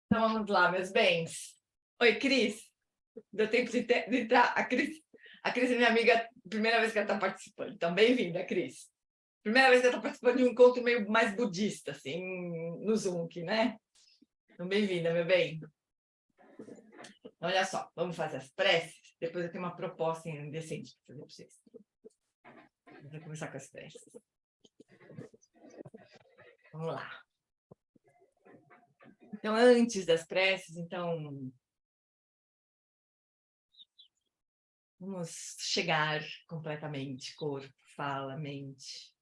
Então vamos lá, meus bens. Oi, Cris. Deu tempo de entrar. A Cris é minha amiga, primeira vez que ela está participando. Então, bem-vinda, Cris. Primeira vez que ela está participando de um encontro meio mais budista, assim, no Zoom aqui, né? Então, bem-vinda, meu bem. Olha só, vamos fazer as preces. Depois eu tenho uma proposta indecente para fazer para vocês. Vamos começar com as preces. Vamos lá. Então, antes das preces, então, vamos chegar completamente, corpo, fala, mente.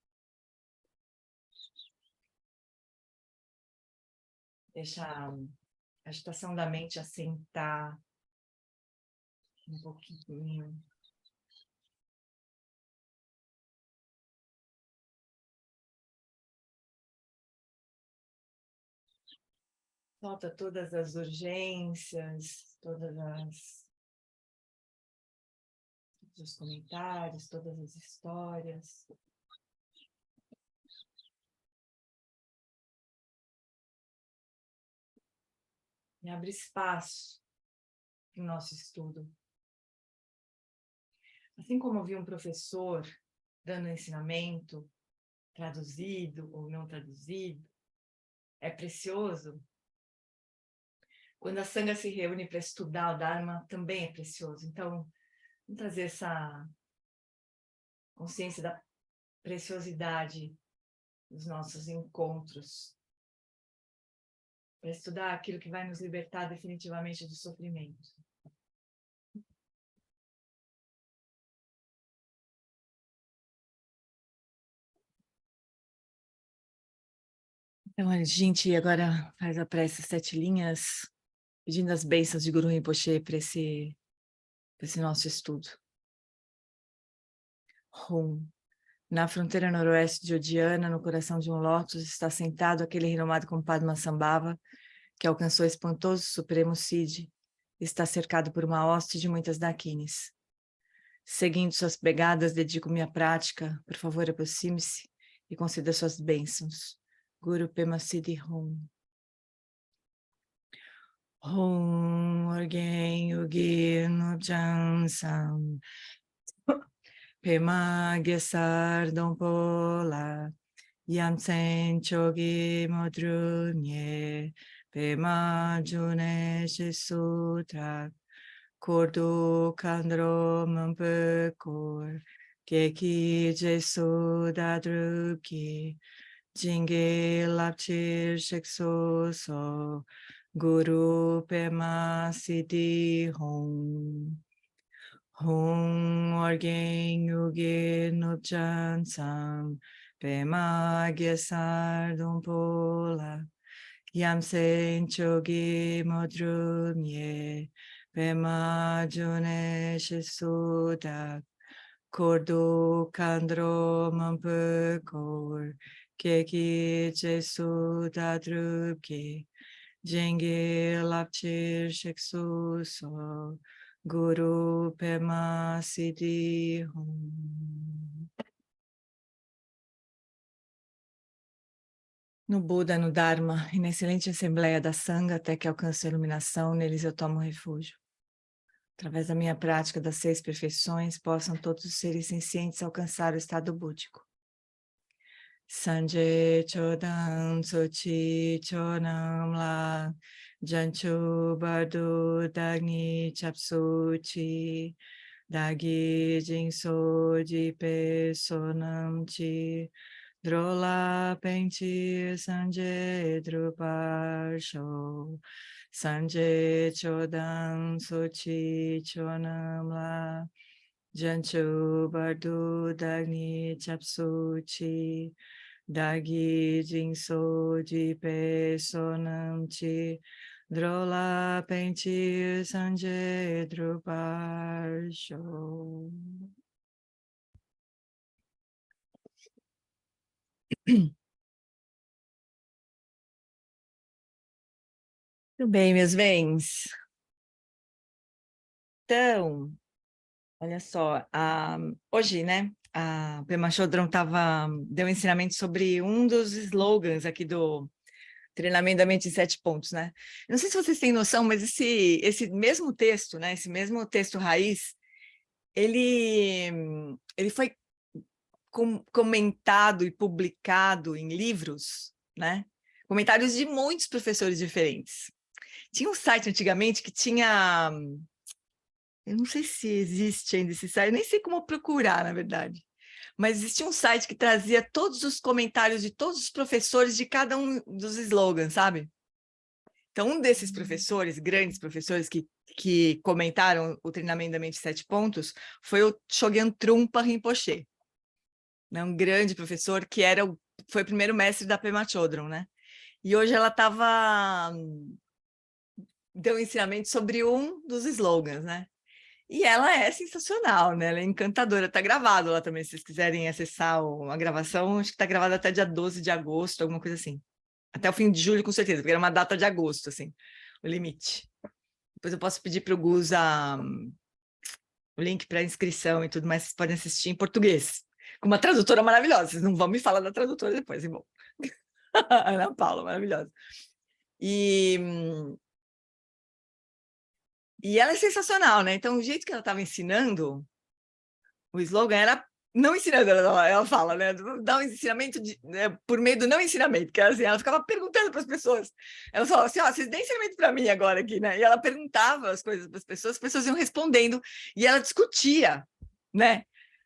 Deixa a agitação da mente assentar um pouquinho. Solta todas as urgências, todos os comentários, todas as histórias. E abre espaço para o nosso estudo. Assim como eu vi um professor dando ensinamento, traduzido ou não traduzido, é precioso. Quando a Sangha se reúne para estudar o Dharma, também é precioso. Então, vamos trazer essa consciência da preciosidade dos nossos encontros, para estudar aquilo que vai nos libertar definitivamente do sofrimento. Então, a gente agora faz a prece 7 linhas, pedindo as bênçãos de Guru Rinpoche para esse nosso estudo. Hum. Na fronteira noroeste de Odiana, no coração de um lótus, está sentado aquele renomado como Padmasambhava, que alcançou o espantoso Supremo Siddhi, está cercado por uma hoste de muitas dakinis. Seguindo suas pegadas, dedico minha prática. Por favor, aproxime-se e conceda suas bênçãos. Guru Pema Siddhi Hum. Hum Orgen Yugi Nubjan Sam Pema Gesar Dompola Yamsen Chogi Modrunye Pema June Shisutra Kordu Kandro Mampekor Keki Jesu Dadruki Jinge Lapchir Shekso So Guru Pema Siddhi Hum. Hum Orgen Yugi Nubjan Sam Pema Gesar Dompola Yamsen Chogi Modrunye Pema June Shisudak Kordu Kandro Mampekor Keki Jesu Dadruki Jenge Lapchir Sheksu So Guru Pema Siddhi Hum. No Buda, no Dharma e na excelente Assembleia da Sangha, até que alcance a iluminação, neles eu tomo refúgio. Através da minha prática das 6 perfeições, possam todos os seres sencientes alcançar o estado búdico. Sanje Chodan Sochi Chonam La Janchu Bardu Dagni Chapsuchi Dagi Jinso Jipe Sonam Chi Drola Penti Sanje Druparsho Sanje Chodan Sochi Chonam La Janchu Bardu Dagni Chapsuchi Dagi Jinso Jipe Sonam Chi Drola Penti Sanje Druparsho. Tudo bem, meus bens? Então, olha só, hoje, né, a Pema Chodron deu um ensinamento sobre um dos slogans aqui do Treinamento da mente em 7 pontos, né? Não sei se vocês têm noção, mas esse mesmo texto, né? Esse mesmo texto raiz, ele foi comentado e publicado em livros, né? Comentários de muitos professores diferentes. Tinha um site antigamente que tinha... Eu não sei se existe ainda esse site, eu nem sei como procurar, na verdade. Mas existia um site que trazia todos os comentários de todos os professores de cada um dos slogans, sabe? Então, um desses professores, grandes professores que comentaram o treinamento da mente 7 pontos, foi o Chogyam Trungpa Rinpoche, né? Um grande professor que foi o primeiro mestre da Pema Chodron, né? E hoje ela deu um ensinamento sobre um dos slogans, né? E ela é sensacional, né? Ela é encantadora. Está gravado lá também, se vocês quiserem acessar a gravação. Acho que está gravada até dia 12 de agosto, alguma coisa assim. Até o fim de julho, com certeza, porque era uma data de agosto, assim, o limite. Depois eu posso pedir para o Gus o link para inscrição e tudo mais, vocês podem assistir em português, com uma tradutora maravilhosa. Vocês não vão me falar da tradutora depois, hein, bom? Ana Paula, maravilhosa. E ela é sensacional, né? Então, o jeito que ela estava ensinando, o slogan era não ensinando, ela fala, né? Dá um ensinamento por meio do não ensinamento, que assim, ela ficava perguntando para as pessoas. Ela falava assim: ó, vocês dêem ensinamento para mim agora aqui, né? E ela perguntava as coisas para as pessoas iam respondendo, e ela discutia, né?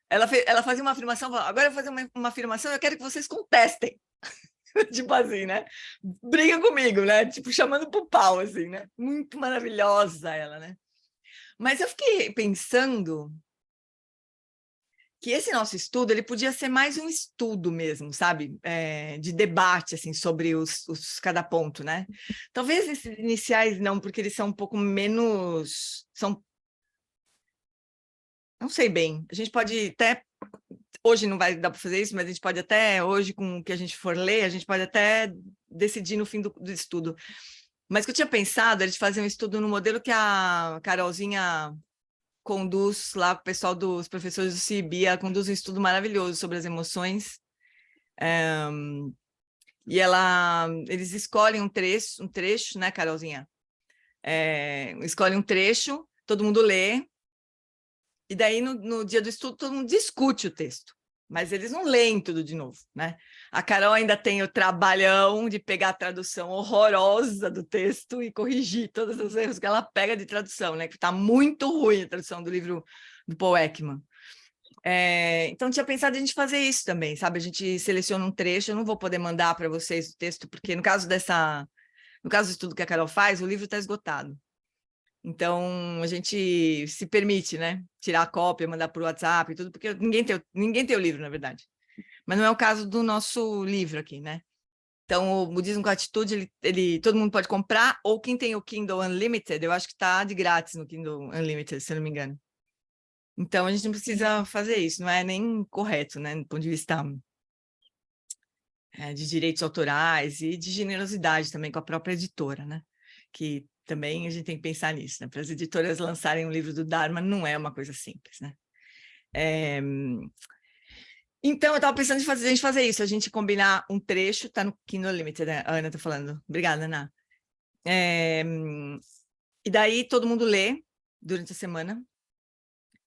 Ela fazia uma afirmação, falava, agora eu vou fazer uma afirmação, eu quero que vocês contestem. Tipo assim, né? Briga comigo, né? Tipo, chamando pro pau, assim, né? Muito maravilhosa ela, né? Mas eu fiquei pensando que esse nosso estudo ele podia ser mais um estudo mesmo, sabe? De debate assim sobre cada ponto, né? Talvez esses iniciais não, porque eles são um pouco menos, não sei bem. A gente pode até hoje não vai dar para fazer isso, mas a gente pode até hoje com o que a gente for ler, a gente pode até decidir no fim do estudo. Mas o que eu tinha pensado era de fazer um estudo no modelo que a Carolzinha conduz lá, o pessoal dos professores do CIB, ela conduz um estudo maravilhoso sobre as emoções. E eles escolhem um trecho, né, Carolzinha? Escolhem um trecho, todo mundo lê, e daí no dia do estudo todo mundo discute o texto. Mas eles não leem tudo de novo, né? A Carol ainda tem o trabalhão de pegar a tradução horrorosa do texto e corrigir todos os erros que ela pega de tradução, né? Que está muito ruim a tradução do livro do Paul Ekman. Então, tinha pensado a gente fazer isso também, sabe? A gente seleciona um trecho, eu não vou poder mandar para vocês o texto, porque no caso do estudo que a Carol faz, o livro está esgotado. Então, a gente se permite, né? Tirar a cópia, mandar por WhatsApp e tudo, porque ninguém tem o livro, na verdade. Mas não é o caso do nosso livro aqui, né? Então, o Budismo com Atitude, todo mundo pode comprar, ou quem tem o Kindle Unlimited, eu acho que está de grátis no Kindle Unlimited, se eu não me engano. Então, a gente não precisa fazer isso, não é nem correto, né? Do ponto de vista de direitos autorais e de generosidade também com a própria editora, né? Que também a gente tem que pensar nisso, né? Para as editoras lançarem um livro do Dharma não é uma coisa simples, né? Então, eu estava pensando a gente fazer isso, a gente combinar um trecho, tá no Kindle Unlimited, né? A Ana está falando. Obrigada, Ana. E daí todo mundo lê durante a semana,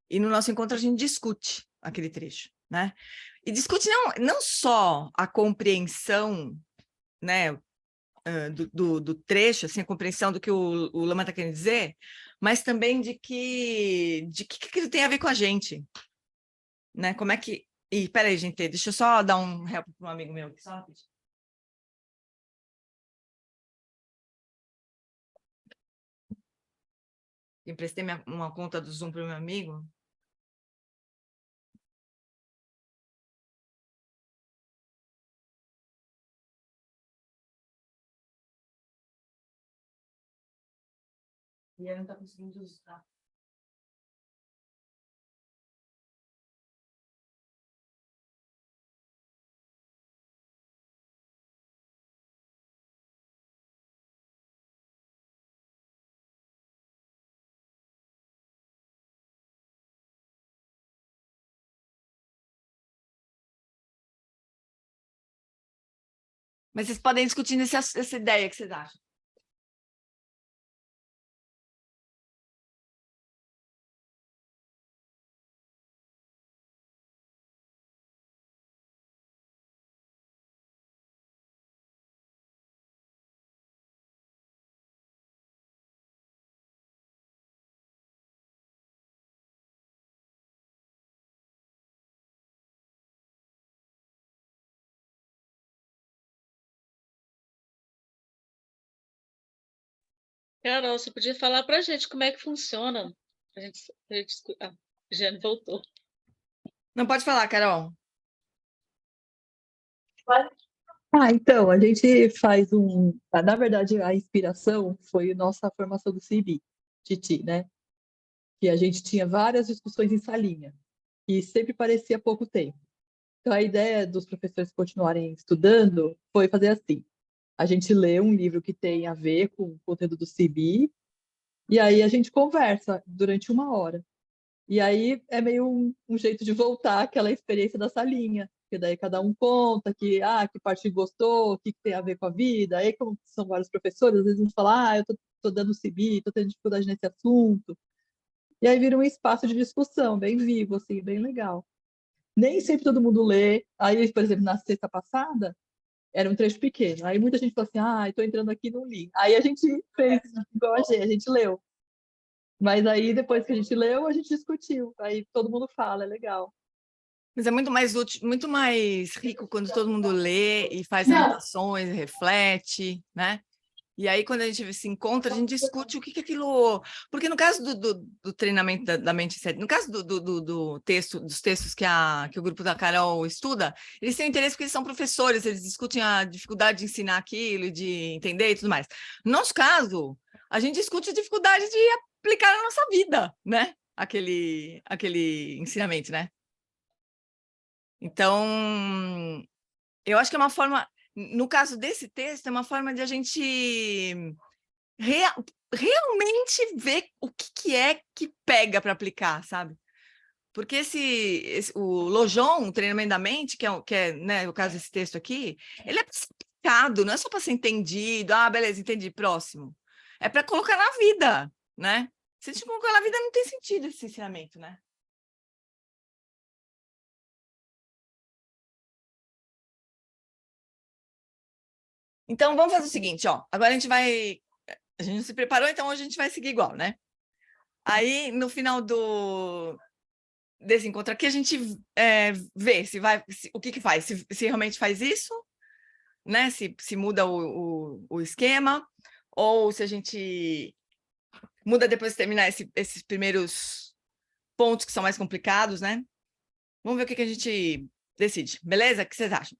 e no nosso encontro a gente discute aquele trecho, né? E discute não só a compreensão, né, do trecho, assim, a compreensão do que o Lama está querendo dizer, mas também de que aquilo tem a ver com a gente, né? Como é que... E peraí, gente, deixa eu só dar um help para um amigo meu aqui, só rapidinho. Emprestei uma conta do Zoom para o meu amigo. E ele não está conseguindo usar. Mas vocês podem discutir essa ideia que vocês acham. Carol, você podia falar para a gente como é que funciona? A Jane voltou. Não pode falar, Carol. Então, a gente faz na verdade, a inspiração foi a nossa formação do CIB, Titi, né? Que a gente tinha várias discussões em salinha, e sempre parecia pouco tempo. Então, a ideia dos professores continuarem estudando foi fazer assim: a gente lê um livro que tem a ver com o conteúdo do CIB, e aí a gente conversa durante 1 hora. E aí é meio um jeito de voltar àquela experiência da salinha, porque daí cada um conta que parte gostou, o que tem a ver com a vida. Aí, como são vários professores, às vezes a gente fala, eu tô dando CIB, tô tendo dificuldade nesse assunto. E aí vira um espaço de discussão, bem vivo, assim, bem legal. Nem sempre todo mundo lê. Aí, por exemplo, na sexta passada, era um trecho pequeno. Aí muita gente falou assim, tô entrando aqui e não li. Aí a gente fez igual a gente leu. Mas aí, depois que a gente leu, a gente discutiu. Aí todo mundo fala, é legal. Mas é muito mais útil, muito mais rico quando todo mundo lê e faz anotações, reflete, né? E aí, quando a gente se encontra, a gente discute o que é aquilo. Porque no caso do treinamento da mente certa, no caso do texto, dos textos que o grupo da Carol estuda, eles têm interesse porque eles são professores, eles discutem a dificuldade de ensinar aquilo, de entender e tudo mais. No nosso caso, a gente discute a dificuldade de aplicar na nossa vida, né? Aquele ensinamento, né? Então, eu acho que é uma forma, no caso desse texto, é uma forma de a gente realmente ver o que é que pega para aplicar, sabe? Porque o Lojon, o treinamento da mente, que é né, o caso desse texto aqui, ele é para ser aplicado, não é só para ser entendido. Beleza, entendi, próximo. É para colocar na vida, né? Se a gente colocar na vida, não tem sentido esse ensinamento, né? Então, vamos fazer o seguinte, ó. Agora a gente vai... A gente não se preparou, então hoje a gente vai seguir igual, né? Aí, no final desse encontro aqui, a gente vê o que faz, se realmente faz isso, né? Se muda o esquema, ou se a gente muda depois de terminar esses primeiros pontos que são mais complicados, né? Vamos ver o que a gente decide, beleza? O que vocês acham?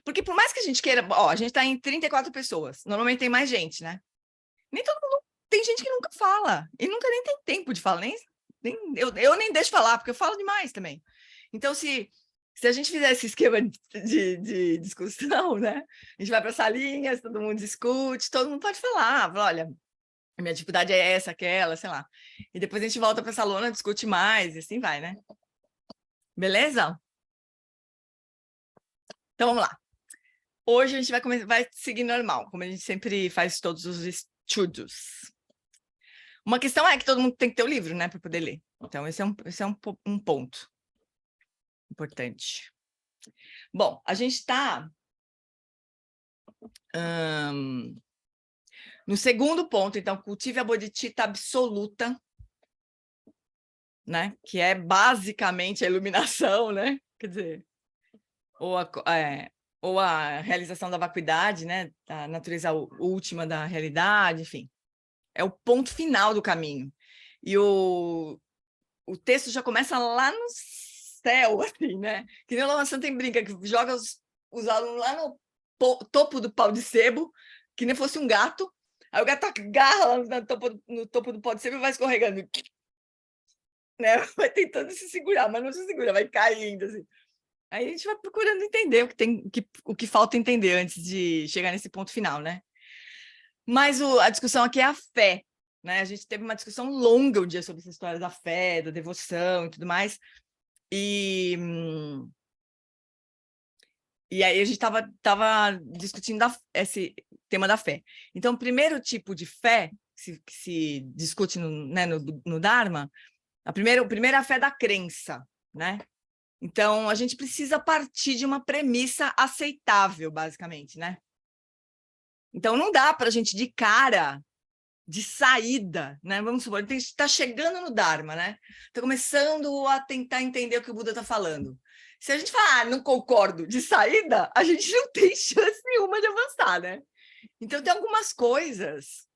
Porque por mais que a gente queira... Ó, a gente está em 34 pessoas. Normalmente tem mais gente, né? Nem todo mundo... Tem gente que nunca fala. E nunca nem tem tempo de falar. Eu nem deixo falar, porque eu falo demais também. Então, se a gente fizer esse esquema de discussão, né? A gente vai para salinhas, todo mundo discute, todo mundo pode falar. Olha, a minha dificuldade é essa, aquela, sei lá. E depois a gente volta para a salona, discute mais, e assim vai, né? Beleza? Então, vamos lá. Hoje a gente vai seguir normal, como a gente sempre faz todos os estudos. Uma questão é que todo mundo tem que ter o livro, né, para poder ler. Então, esse é um ponto importante. Bom, a gente está no segundo ponto, então, cultive a bodhicitta absoluta, né, que é basicamente a iluminação, né, quer dizer, ou a realização da vacuidade, né, a natureza última da realidade, enfim. É o ponto final do caminho. E o texto já começa lá no céu, assim, né? Que nem o Lama Santa brinca, que joga os alunos lá no topo do pau de sebo, que nem fosse um gato. Aí o gato agarra lá no topo do pau de sebo e vai escorregando. Né? Vai tentando se segurar, mas não se segura, vai caindo, assim. Aí a gente vai procurando entender o que falta entender antes de chegar nesse ponto final, né? Mas a discussão aqui é a fé, né? A gente teve uma discussão longa um dia sobre essa história da fé, da devoção e tudo mais. E E aí a gente estava discutindo esse tema da fé. Então, o primeiro tipo de fé que se discute no Dharma, a primeira fé da crença, né? Então, a gente precisa partir de uma premissa aceitável, basicamente, né? Então, não dá para a gente, de cara, de saída, né? Vamos supor, a gente está chegando no Dharma, né? Está começando a tentar entender o que o Buda está falando. Se a gente falar, não concordo, de saída, a gente não tem chance nenhuma de avançar, né? Então, tem algumas coisas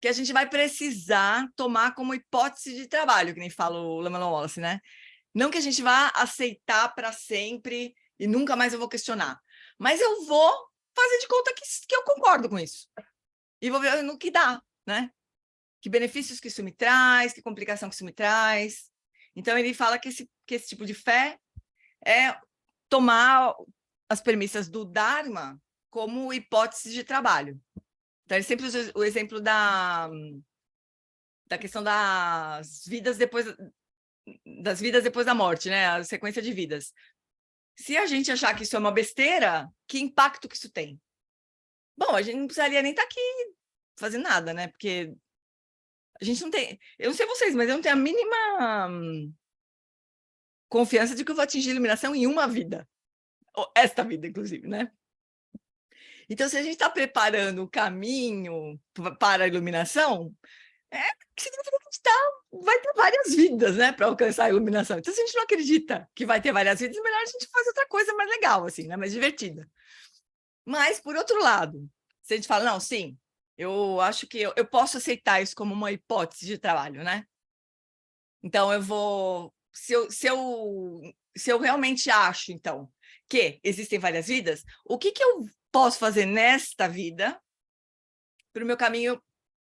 que a gente vai precisar tomar como hipótese de trabalho, que nem fala o Lama Wallace, né? Não que a gente vá aceitar para sempre e nunca mais eu vou questionar, mas eu vou fazer de conta que eu concordo com isso. E vou ver no que dá, né? Que benefícios que isso me traz, que complicação que isso me traz. Então, ele fala que esse tipo de fé é tomar as premissas do Dharma como hipótese de trabalho. Então, ele sempre usa o exemplo da questão das vidas depois da morte, né? A sequência de vidas. Se a gente achar que isso é uma besteira, que impacto que isso tem? Bom, a gente não precisaria nem estar aqui fazendo nada, né? Porque a gente não tem... Eu não sei vocês, mas eu não tenho a mínima confiança de que eu vou atingir a iluminação em uma vida. Ou esta vida, inclusive, né? Então, se a gente está preparando o caminho para a iluminação, significa que a gente vai ter várias vidas, né, para alcançar a iluminação. Então, se a gente não acredita que vai ter várias vidas, é melhor a gente fazer outra coisa mais legal, assim, né, mais divertida. Mas, por outro lado, se a gente fala, não, sim, eu acho que eu posso aceitar isso como uma hipótese de trabalho, né? Então, eu vou... Se eu realmente acho, então, que existem várias vidas, o que eu posso fazer nesta vida para o meu caminho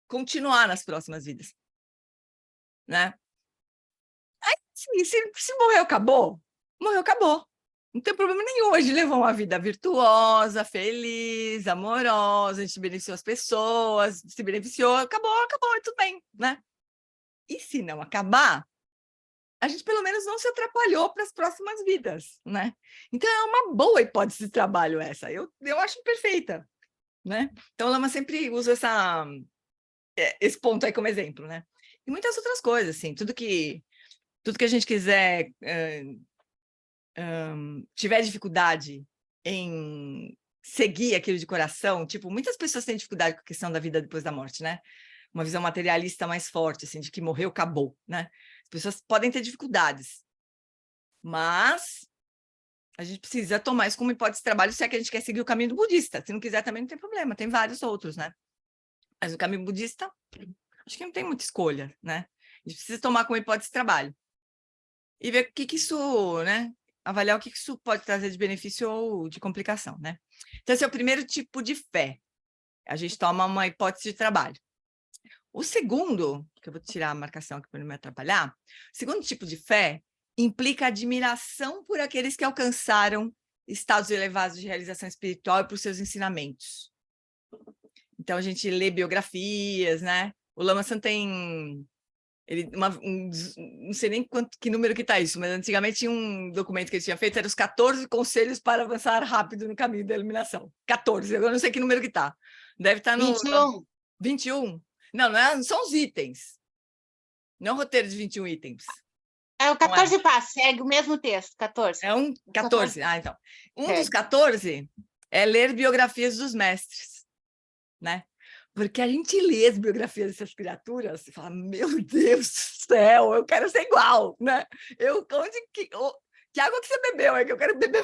continuar nas próximas vidas, né? Aí, se morreu, acabou. Morreu, acabou. Não tem problema nenhum. A gente levou uma vida virtuosa, feliz, amorosa, a gente beneficiou as pessoas, se beneficiou, acabou, e tudo bem, né? E se não acabar, a gente pelo menos não se atrapalhou para as próximas vidas, né? Então, é uma boa hipótese de trabalho essa. Eu acho perfeita, né? Então, a Lama sempre usa esse ponto aí como exemplo, né? E muitas outras coisas, assim, tudo que a gente quiser, tiver dificuldade em seguir aquilo de coração, tipo, muitas pessoas têm dificuldade com a questão da vida depois da morte, né? Uma visão materialista mais forte, assim, de que morreu, acabou, né? As pessoas podem ter dificuldades, mas a gente precisa tomar isso como hipótese de trabalho se é que a gente quer seguir o caminho do budista. Se não quiser, também não tem problema, tem vários outros, né? Mas o caminho budista, acho que não tem muita escolha, né? A gente precisa tomar como hipótese de trabalho. E ver o que isso, né? Avaliar o que isso pode trazer de benefício ou de complicação, né? Então, esse é o primeiro tipo de fé. A gente toma uma hipótese de trabalho. O segundo, que eu vou tirar a marcação aqui para não me atrapalhar, o segundo tipo de fé implica admiração por aqueles que alcançaram estados elevados de realização espiritual e por seus ensinamentos. Então, a gente lê biografias, né? O Lama San tem... não sei nem que número que está isso, mas antigamente tinha um documento que ele tinha feito, era os 14 conselhos para avançar rápido no caminho da iluminação. 14, eu não sei que número que está. Deve estar no... 21. 21? Não são os itens. Não é um roteiro de 21 itens. É o 14 passos, segue o mesmo texto, 14. É um 14. Ah, então. Dos 14 é ler biografias dos mestres, né? Porque a gente lê as biografias dessas criaturas e fala, meu Deus do céu, eu quero ser igual, né? Que água que você bebeu? É que eu quero beber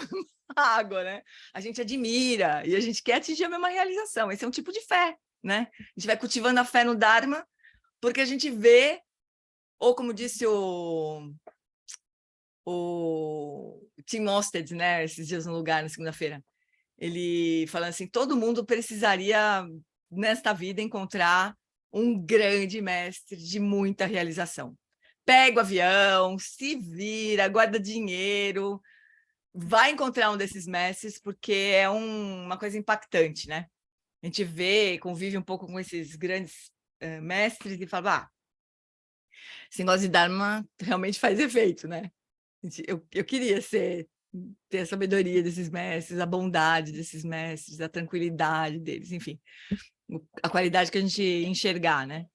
água, né? A gente admira e a gente quer atingir a mesma realização. Esse é um tipo de fé, né? A gente vai cultivando a fé no Dharma porque a gente vê, ou como disse o Tim Mosted, né? Esses dias no lugar, na segunda-feira, ele falando assim, todo mundo precisaria nesta vida encontrar um grande mestre de muita realização. Pega o avião, se vira, guarda dinheiro, vai encontrar um desses mestres, porque é uma coisa impactante, né? A gente vê, convive um pouco com esses grandes mestres e fala, esse negócio de Dharma realmente faz efeito, né? Eu queria ser ter a sabedoria desses mestres, a bondade desses mestres, a tranquilidade deles, enfim, a qualidade que a gente enxergar, né?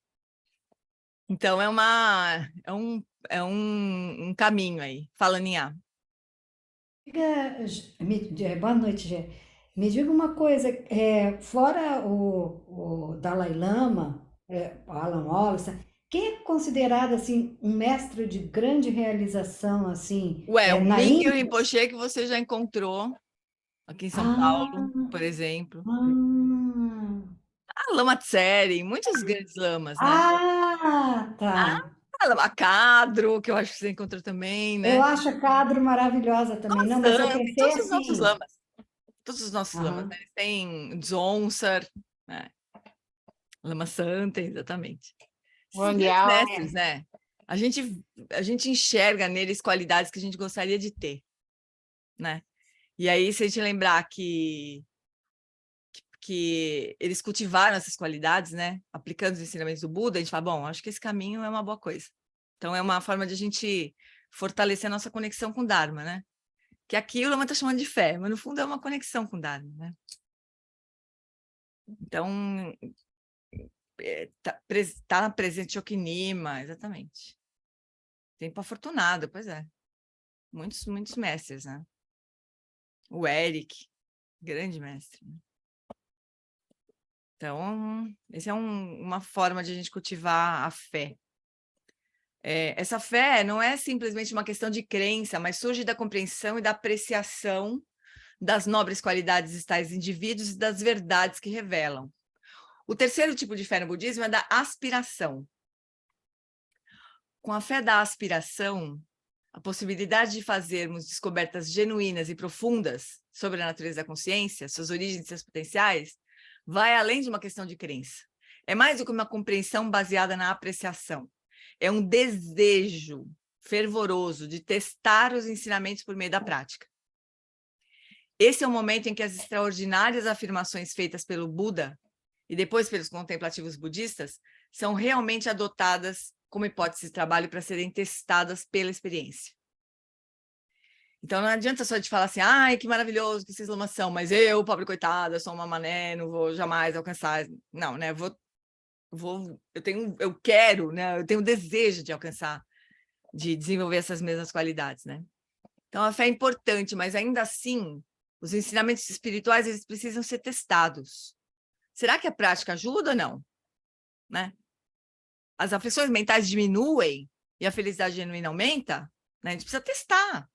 Então, é um caminho aí. Fala, Ninha. Boa noite, Gê. Me diga uma coisa, fora o Dalai Lama, Alan Wallace, quem é considerado assim um mestre de grande realização assim Ué, o na Mingyur Índia? Rinpoche que você já encontrou aqui em São Paulo, Ah, por exemplo. ah, A Lama Tsering, muitos grandes lamas, né? tá. A Lama Kadro, que eu acho que você encontrou também, Eu né? acho a Cadro maravilhosa também. Não, mas eu Nossa, tem pensei todos os nossos assim. lamas. Todos os nossos lamas, Aham. né? Eles têm Dzongtsar, né? Lama Santa, exatamente. Esses grandes Mundial. mestres, né? A gente enxerga neles qualidades que a gente gostaria de ter, né? E aí, se a gente lembrar que eles cultivaram essas qualidades, né? Aplicando os ensinamentos do Buda, a gente fala, bom, acho que esse caminho é uma boa coisa. Então, é uma forma de a gente fortalecer a nossa conexão com o Dharma, né? Que aqui o Lama está chamando de fé, mas no fundo é uma conexão com o Dharma, né? Então, tá presente Yokinima, exatamente. Tempo afortunado, pois é. Muitos, muitos mestres, né? O Eric, grande mestre. Né? Então, essa é uma forma de a gente cultivar a fé. Essa fé não é simplesmente uma questão de crença, mas surge da compreensão e da apreciação das nobres qualidades de tais indivíduos e das verdades que revelam. O terceiro tipo de fé no budismo é da aspiração. Com a fé da aspiração, a possibilidade de fazermos descobertas genuínas e profundas sobre a natureza da consciência, suas origens e seus potenciais, vai além de uma questão de crença. É mais do que uma compreensão baseada na apreciação. É um desejo fervoroso de testar os ensinamentos por meio da prática. Esse é o momento em que as extraordinárias afirmações feitas pelo Buda e depois pelos contemplativos budistas são realmente adotadas como hipótese de trabalho para serem testadas pela experiência. Então, não adianta só de falar assim, ai, que maravilhoso que vocês lamas são, mas eu, pobre coitada, sou uma mané, não vou jamais alcançar. Não, né? Eu quero, né? Eu tenho desejo de alcançar, de desenvolver essas mesmas qualidades, né? Então, a fé é importante, mas ainda assim, os ensinamentos espirituais, eles precisam ser testados. Será que a prática ajuda ou não? Né? As aflições mentais diminuem e a felicidade genuína aumenta? Né? A gente precisa testar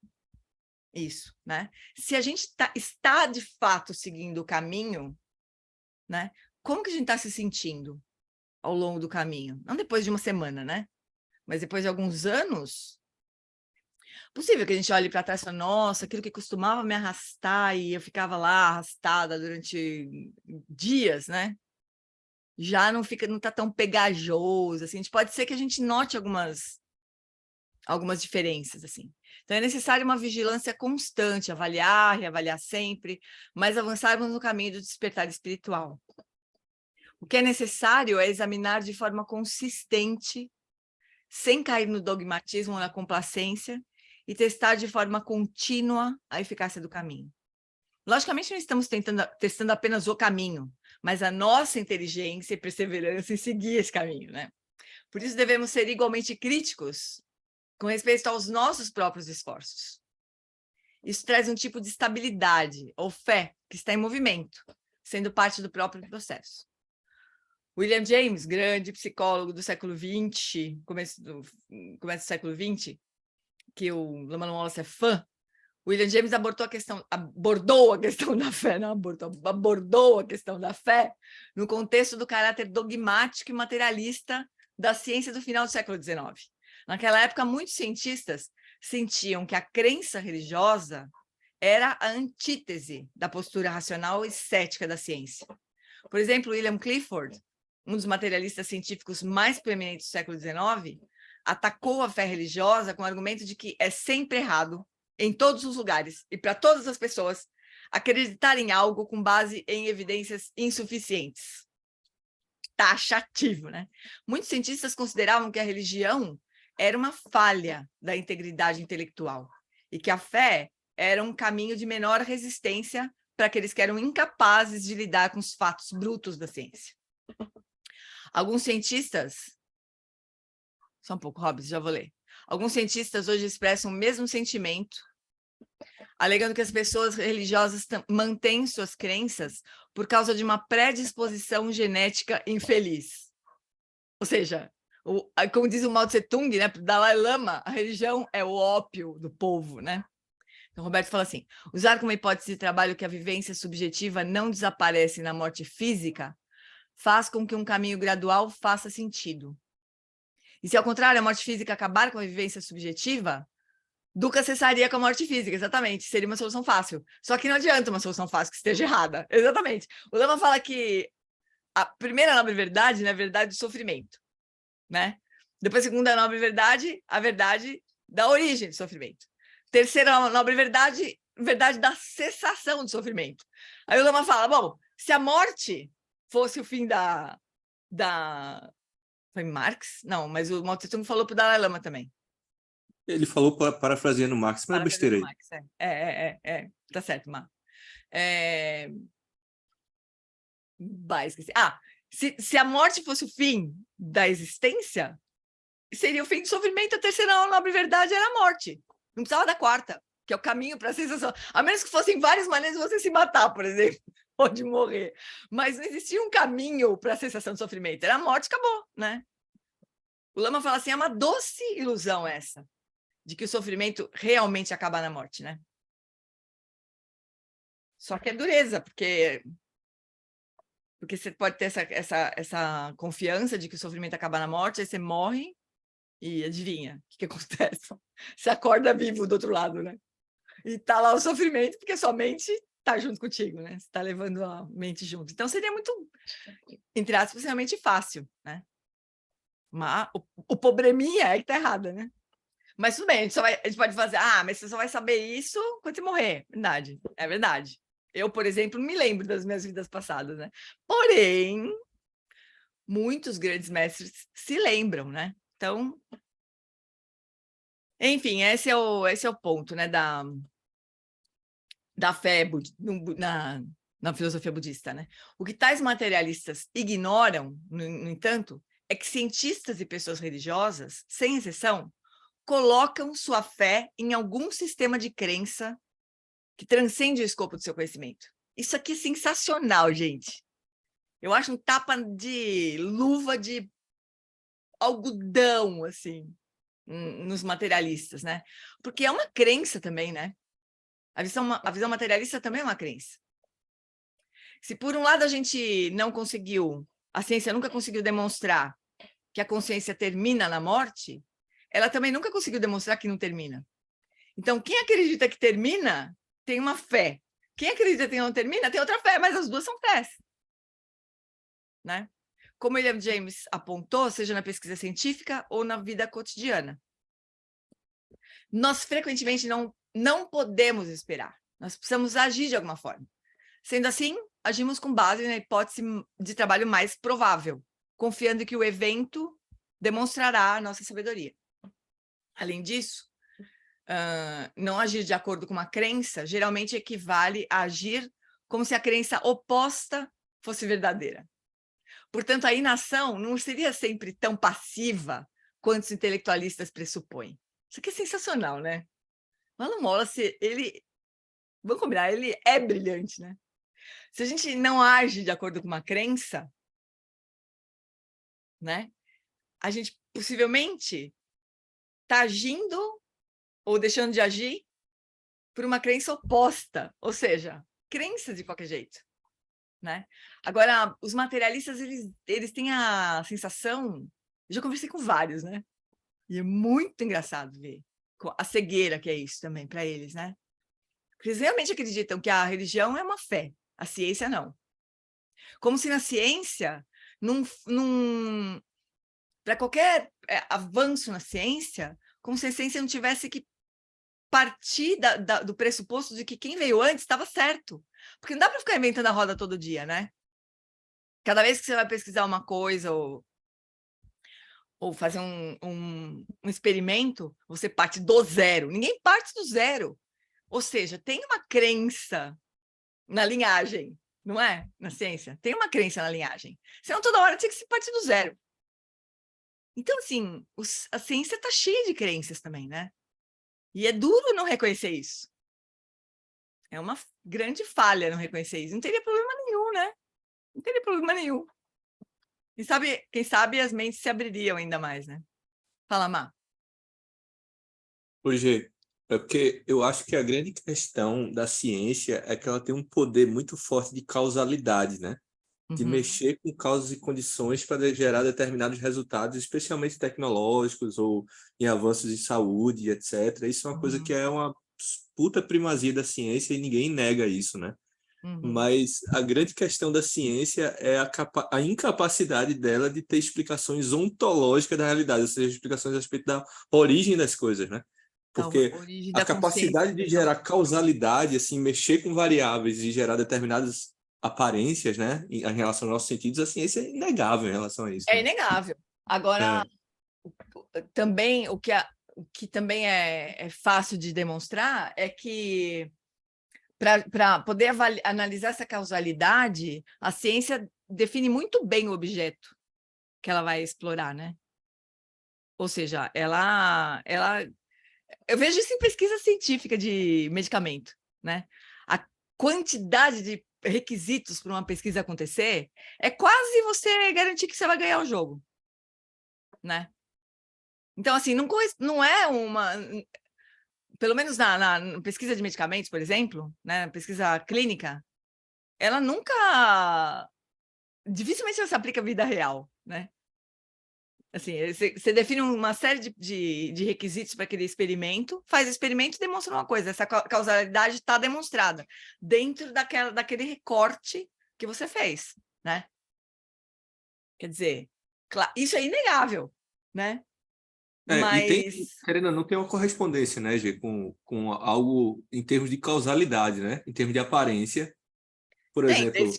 isso, né? Se a gente está de fato seguindo o caminho, né? Como que a gente está se sentindo ao longo do caminho? Não depois de uma semana, né? Mas depois de alguns anos, possível que a gente olhe para trás e fale, nossa, aquilo que costumava me arrastar e eu ficava lá arrastada durante dias, né? Já não está tão pegajoso, assim. Pode ser que a gente note algumas diferenças, assim. Então, é necessário uma vigilância constante, avaliar, reavaliar sempre, mas avançarmos no caminho do despertar espiritual. O que é necessário é examinar de forma consistente, sem cair no dogmatismo ou na complacência, e testar de forma contínua a eficácia do caminho. Logicamente, não estamos testando apenas o caminho, mas a nossa inteligência e perseverança em seguir esse caminho, né? Por isso, devemos ser igualmente críticos com respeito aos nossos próprios esforços. Isso traz um tipo de estabilidade ou fé que está em movimento, sendo parte do próprio processo. William James, grande psicólogo do século XX, começo do século XX, que o Lama Wallace é fã, William James abordou a questão da fé, não abordou a questão da fé no contexto do caráter dogmático e materialista da ciência do final do século XIX. Naquela época, muitos cientistas sentiam que a crença religiosa era a antítese da postura racional e cética da ciência. Por exemplo, William Clifford, um dos materialistas científicos mais preeminentes do século XIX, atacou a fé religiosa com o argumento de que é sempre errado, em todos os lugares e para todas as pessoas, acreditar em algo com base em evidências insuficientes. Taxativo, né? Muitos cientistas consideravam que a religião era uma falha da integridade intelectual e que a fé era um caminho de menor resistência para aqueles que eram incapazes de lidar com os fatos brutos da ciência. Alguns cientistas... Só um pouco, Hobbes, já vou ler. Alguns cientistas hoje expressam o mesmo sentimento, alegando que as pessoas religiosas mantêm suas crenças por causa de uma predisposição genética infeliz. Ou seja, como diz o Mao Tse-tung, né, para o Dalai Lama, a religião é o ópio do povo, né? Então, Roberto fala assim, usar como hipótese de trabalho que a vivência subjetiva não desaparece na morte física faz com que um caminho gradual faça sentido. E se, ao contrário, a morte física acabar com a vivência subjetiva, Dukkha cessaria com a morte física, exatamente, seria uma solução fácil. Só que não adianta uma solução fácil que esteja errada, exatamente. O Lama fala que a primeira nobre verdade, na verdade, do sofrimento, né? Depois, a segunda nobre verdade, a verdade da origem do sofrimento. Terceira nobre verdade, verdade da cessação do sofrimento. Aí o Lama fala, bom, se a morte fosse o fim da... Foi Marx? Não, mas o Mao Tse-tung falou para o Dalai Lama também. Ele falou, parafraseando Marx, mas é besteira aí. Marx, tá certo, Mar. Esqueci. Se a morte fosse o fim da existência, seria o fim do sofrimento, a terceira nobre verdade era a morte. Não precisava da quarta, que é o caminho para a sensação. A menos que fossem várias maneiras de você se matar, por exemplo, ou de morrer. Mas não existia um caminho para a sensação de sofrimento. Era a morte, acabou, né? O Lama fala assim, é uma doce ilusão essa, de que o sofrimento realmente acaba na morte, né? Só que é dureza, porque você pode ter essa confiança de que o sofrimento acaba na morte, aí você morre e adivinha o que acontece? Você acorda vivo do outro lado, né? E tá lá o sofrimento, porque sua mente tá junto contigo, né? Você tá levando a mente junto. Então seria muito, entre aspas, realmente fácil, né? Mas o probleminha é que tá errada, né? Mas tudo bem, a gente pode fazer, mas você só vai saber isso quando você morrer. Verdade, é verdade. Eu, por exemplo, não me lembro das minhas vidas passadas, né? Porém, muitos grandes mestres se lembram, né? Então, enfim, esse é o ponto, né, da fé na filosofia budista, né? O que tais materialistas ignoram, no entanto, é que cientistas e pessoas religiosas, sem exceção, colocam sua fé em algum sistema de crença que transcende o escopo do seu conhecimento. Isso aqui é sensacional, gente. Eu acho um tapa de luva de algodão, assim, nos materialistas, né? Porque é uma crença também, né? A visão materialista também é uma crença. Se por um lado a gente não conseguiu, a ciência nunca conseguiu demonstrar que a consciência termina na morte, ela também nunca conseguiu demonstrar que não termina. Então, quem acredita que termina, tem uma fé. Quem acredita que não termina, tem outra fé, mas as duas são fés. Né? Como William James apontou, seja na pesquisa científica ou na vida cotidiana. Nós, frequentemente, não podemos esperar. Nós precisamos agir de alguma forma. Sendo assim, agimos com base na hipótese de trabalho mais provável, confiando que o evento demonstrará a nossa sabedoria. Além disso, não agir de acordo com uma crença geralmente equivale a agir como se a crença oposta fosse verdadeira. Portanto, a inação não seria sempre tão passiva quanto os intelectualistas pressupõem. Isso aqui é sensacional, né? Alan Wallace, vamos combinar, ele é brilhante, né? Se a gente não age de acordo com uma crença, né? A gente possivelmente está agindo ou deixando de agir por uma crença oposta, ou seja, crenças de qualquer jeito, né? Agora, os materialistas, eles têm a sensação, eu já conversei com vários, né? E é muito engraçado ver a cegueira que é isso também para eles, né? Porque eles realmente acreditam que a religião é uma fé, a ciência não. Como se na ciência, para qualquer avanço na ciência, como se a ciência não tivesse que partir do pressuposto de que quem veio antes estava certo. Porque não dá para ficar inventando a roda todo dia, né? Cada vez que você vai pesquisar uma coisa ou fazer um experimento, você parte do zero. Ninguém parte do zero. Ou seja, tem uma crença na linhagem, não é? Na ciência. Tem uma crença na linhagem. Senão toda hora tinha que se partir do zero. Então, assim, a ciência está cheia de crenças também, né? E é duro não reconhecer isso. É uma grande falha não reconhecer isso. Não teria problema nenhum, né? Não teria problema nenhum. Quem sabe as mentes se abririam ainda mais, né? Fala, Má. Hoje, é porque eu acho que a grande questão da ciência é que ela tem um poder muito forte de causalidade, né? De Uhum. mexer com causas e condições para gerar determinados resultados, especialmente tecnológicos ou em avanços de saúde, etc. Isso é uma coisa Uhum. que é uma puta primazia da ciência e ninguém nega isso, né? Uhum. Mas a grande questão da ciência é a incapacidade dela de ter explicações ontológicas da realidade, ou seja, explicações a respeito da origem das coisas, né? Porque Origem a da capacidade consciência. de gerar causalidade, assim, mexer com variáveis e gerar determinadas aparências, né, em relação aos nossos sentidos, a ciência é inegável em relação a isso, É né? inegável. Agora, também, o que também é fácil de demonstrar é que, para poder analisar essa causalidade, a ciência define muito bem o objeto que ela vai explorar, né? Ou seja, eu vejo isso em pesquisa científica de medicamento, né? A quantidade de requisitos para uma pesquisa acontecer é quase você garantir que você vai ganhar o jogo, né? Então, assim, não é uma... Pelo menos na pesquisa de medicamentos, por exemplo, né, na pesquisa clínica, ela nunca... Dificilmente ela se aplica à vida real, né? Assim, você define uma série de requisitos para aquele experimento, faz o experimento e demonstra uma coisa, essa causalidade está demonstrada dentro daquele recorte que você fez, né? Quer dizer, isso é inegável, né? E tem, Mas querendo ou não, tem uma correspondência, né, Gê, com algo em termos de causalidade, né? Em termos de aparência. Por tem, exemplo,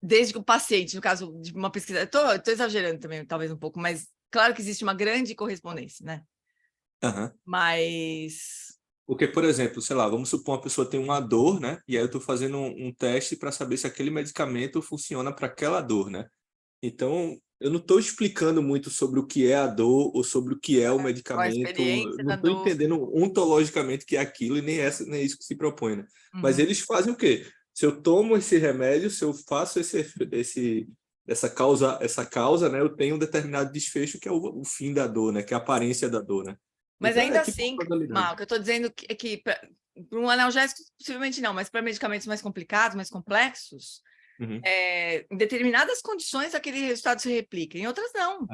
desde que o paciente, no caso de uma pesquisa, estou exagerando também, talvez um pouco, mas claro que existe uma grande correspondência, né? Mas porque, por exemplo, sei lá, vamos supor uma pessoa tem uma dor, né? E aí eu estou fazendo um teste para saber se aquele medicamento funciona para aquela dor, né? Então, eu não estou explicando muito sobre o que é a dor ou sobre o que é o qual a medicamento, eu experiência não da estou dor? entendendo ontologicamente o que é aquilo e nem isso que se propõe, né? Mas Uhum. eles fazem o quê? Se eu tomo esse remédio, se eu faço essa causa, né? Eu tenho um determinado desfecho que é o fim da dor, né? Que é a aparência da dor, né? Mas Então, ainda é tipo assim, uma causalidade. Marco, eu estou dizendo que para um analgésico, possivelmente não, mas para medicamentos mais complicados, mais complexos, Uhum. em determinadas condições aquele resultado se replica, em outras não.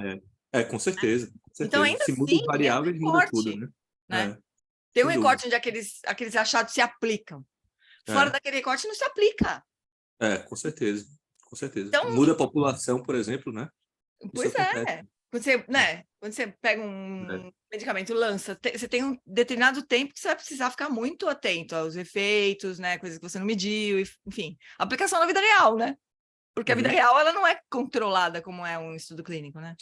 Com certeza, com Então, certeza. ainda Se muda assim, as é um variáveis, muda tudo, recorte, né? né? Tem um Sem dúvida. recorte onde aqueles achados se aplicam. Fora É, daquele recorte não se aplica. com certeza. Com certeza. Então, Muda a população, por exemplo, né? Isso pois acontece. é. Quando você, É, né, quando você pega é. um medicamento, lança, você tem um determinado tempo que você vai precisar ficar muito atento aos efeitos, né, coisas que você não mediu, enfim. Aplicação na vida real, né? Porque a vida Uhum. real ela não é controlada como é um estudo clínico, né?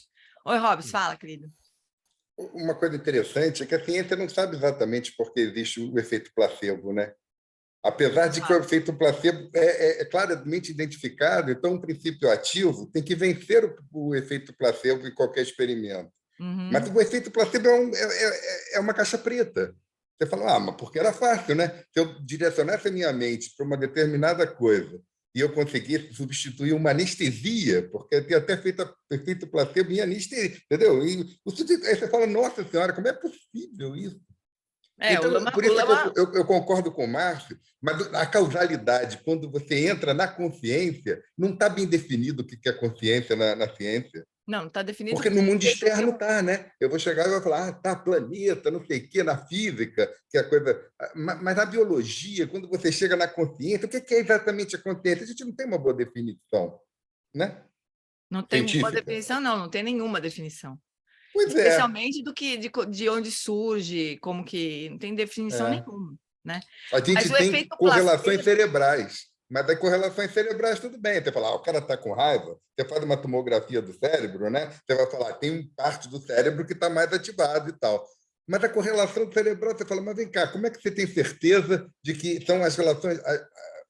Oi, Robson, fala, querido. Uma coisa interessante é que a ciência não sabe exatamente por que existe o efeito placebo, né? Apesar de que o efeito placebo é claramente identificado, então um princípio ativo tem que vencer o efeito placebo em qualquer experimento. Uhum. Mas o efeito placebo é uma caixa preta. Você fala, mas porque era fácil, né? Se eu direcionasse a minha mente para uma determinada coisa e eu conseguisse substituir uma anestesia, porque tem até efeito placebo em anestesia, entendeu? E aí você fala, nossa senhora, como é possível isso? Então, por isso que eu concordo com o Márcio, mas a causalidade, quando você entra na consciência, não está bem definido o que é consciência na ciência. Não, está definido. Porque no mundo externo está, né? Eu vou chegar e vou falar, tá, planeta, não sei o quê, na física, que é a coisa. Mas na biologia, quando você chega na consciência, o que é exatamente a consciência? A gente não tem uma boa definição, né? Não tem uma Científica. definição, não tem nenhuma definição. Pois é. Especialmente de onde surge, como que... Não tem definição nenhuma, né? A gente tem correlações cerebrais, mas das correlações cerebrais tudo bem. Você fala, o cara está com raiva, você faz uma tomografia do cérebro, né? Você vai falar, tem parte do cérebro que está mais ativado e tal. Mas a correlação cerebral, você fala, mas vem cá, como é que você tem certeza de que são as relações,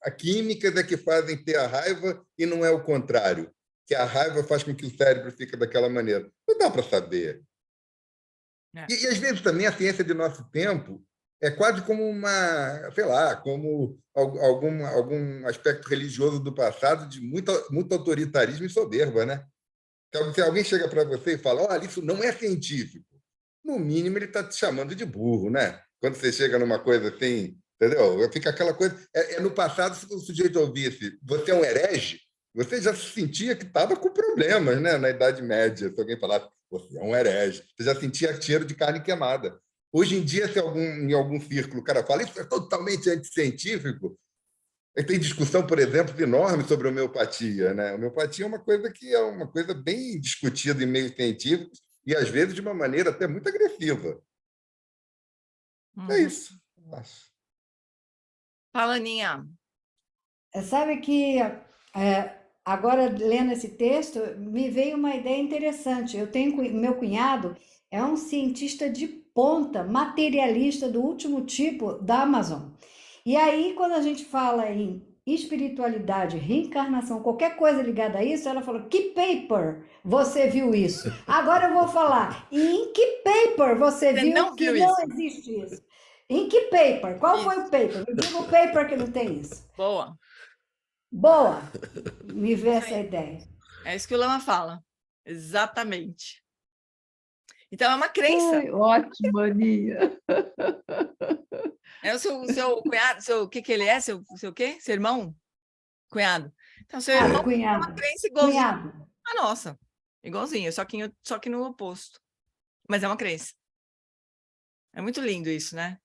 a químicas é que fazem ter a raiva e não é o contrário? Que a raiva faz com que o cérebro fique daquela maneira. Não dá para saber. E às vezes também a ciência de nosso tempo é quase como uma, sei lá, como algum aspecto religioso do passado de muito autoritarismo e soberba, né? Então, se alguém chega para você e fala, olha, isso não é científico, no mínimo ele está te chamando de burro, né? Quando você chega numa coisa assim, entendeu? Fica aquela coisa. No passado, se o sujeito ouvisse, você é um herege, você já se sentia que estava com problemas, né? Na Idade Média, se alguém falasse, você é um herege, você já sentia cheiro de carne queimada. Hoje em dia, se em algum círculo o cara fala, isso é totalmente anticientífico, tem discussão, por exemplo, enorme sobre homeopatia, né? Homeopatia é uma coisa que é uma coisa bem discutida em meios científicos e, às vezes, de uma maneira até muito agressiva. É isso, eu acho. Fala, Aninha. Sabe que agora, lendo esse texto, me veio uma ideia interessante. Meu cunhado é um cientista de ponta, materialista do último tipo da Amazon. E aí, quando a gente fala em espiritualidade, reencarnação, qualquer coisa ligada a isso, ela falou, que paper você viu isso? Agora eu vou falar, em que paper você viu não que viu não isso? existe isso? Em que paper? Qual foi o paper? Me diga o paper que não tem isso. Boa. Boa! Me vê essa ideia. É isso que o Lama fala. Exatamente. Então, é uma crença. Ai, ótimo, Aninha. É o seu cunhado, o que ele é? Seu quê? Seu irmão? Cunhado. Então, seu irmão tem uma Cunhado. crença igualzinha Cunhado. a nossa. Igualzinha, só que no oposto. Mas é uma crença. É muito lindo isso, né?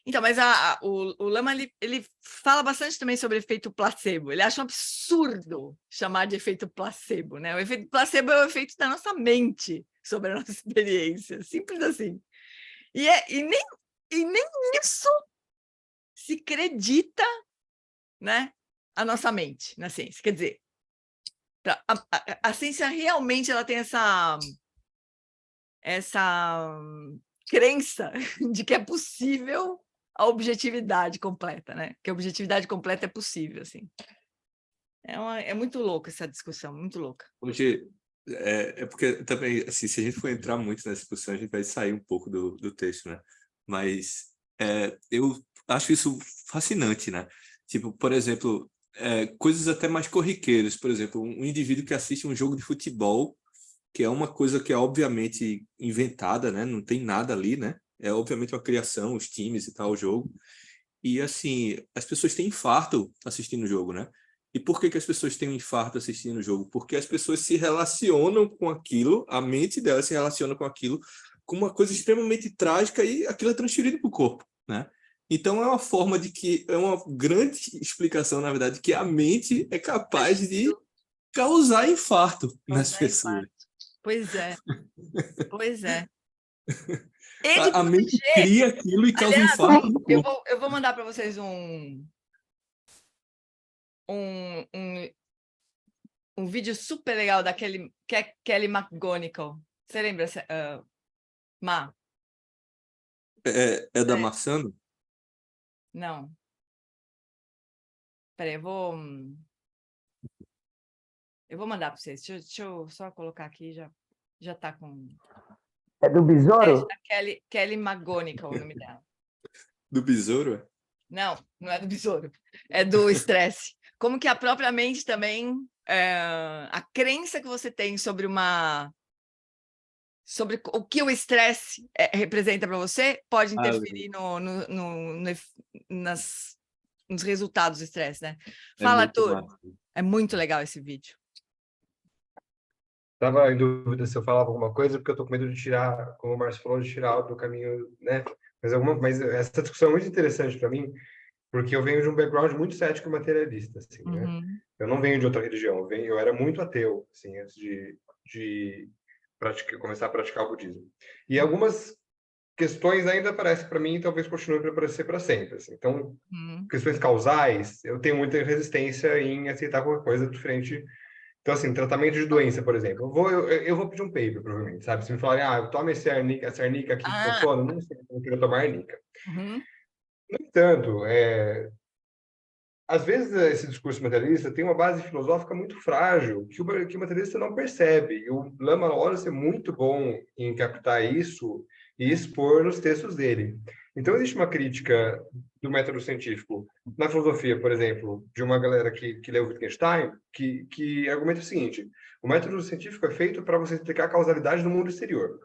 Então, mas o Lama, ele fala bastante também sobre efeito placebo. Ele acha um absurdo chamar de efeito placebo, né? O efeito placebo é o efeito da nossa mente sobre a nossa experiência. Simples assim. E nem isso se acredita, né, a nossa mente na ciência. Quer dizer, a ciência realmente ela tem essa crença de que é possível a objetividade completa, né? Que a objetividade completa é possível, assim. É muito louca essa discussão, muito louca. Hoje, é porque também, assim, se a gente for entrar muito nessa discussão, a gente vai sair um pouco do texto, né? Mas eu acho isso fascinante, né? Tipo, por exemplo, coisas até mais corriqueiras. Por exemplo, um indivíduo que assiste um jogo de futebol, que é uma coisa que é obviamente inventada, né? Não tem nada ali, né? É obviamente uma criação, os times e tal, o jogo. E, assim, as pessoas têm infarto assistindo o jogo, né? E por que as pessoas têm um infarto assistindo o jogo? Porque as pessoas se relacionam com aquilo, a mente delas se relaciona com aquilo, com uma coisa extremamente trágica e aquilo é transferido para o corpo, né? Então é uma forma é uma grande explicação, na verdade, que a mente é capaz de causar infarto nas pessoas. Pois é. Pois é. A mente cria aquilo e causa infarto no corpo. Eu vou mandar para vocês um vídeo super legal da Kelly McGonigal. Você lembra, Má? É da Marçano? Não. Peraí, eu vou mandar para vocês. Deixa eu só colocar aqui, já tá com... É do Besouro? É Kelly McGonigal, o nome dela. Do besouro? Não, não é do besouro. É do estresse. Como que a própria mente também... a crença que você tem sobre o que o estresse representa para você pode interferir nos resultados do estresse, né? Fala, Arthur. É muito legal esse vídeo. Estava em dúvida se eu falava alguma coisa, porque eu estou com medo de tirar, como o Márcio falou, de tirar do caminho, né? Mas essa discussão é muito interessante para mim, porque eu venho de um background muito cético e materialista, assim, né? Eu não venho de outra religião, eu era muito ateu, assim, antes de começar a praticar o budismo. E algumas questões ainda aparecem para mim e talvez continuem para aparecer para sempre. Assim. Então, questões causais, eu tenho muita resistência em aceitar qualquer coisa diferente Então, assim, tratamento de doença, por exemplo. Eu vou pedir um paper, provavelmente, sabe? Se me falarem, tome esse essa arnica aqui que funciona, não sei se eu quero tomar arnica. Uhum. No entanto, às vezes esse discurso materialista tem uma base filosófica muito frágil, que o materialista não percebe. E o Lama Wallace é muito bom em captar isso e expor nos textos dele. Então, existe uma crítica do método científico na filosofia, por exemplo, de uma galera que leu Wittgenstein, que argumenta o seguinte: o método científico é feito para você explicar a causalidade no mundo exterior.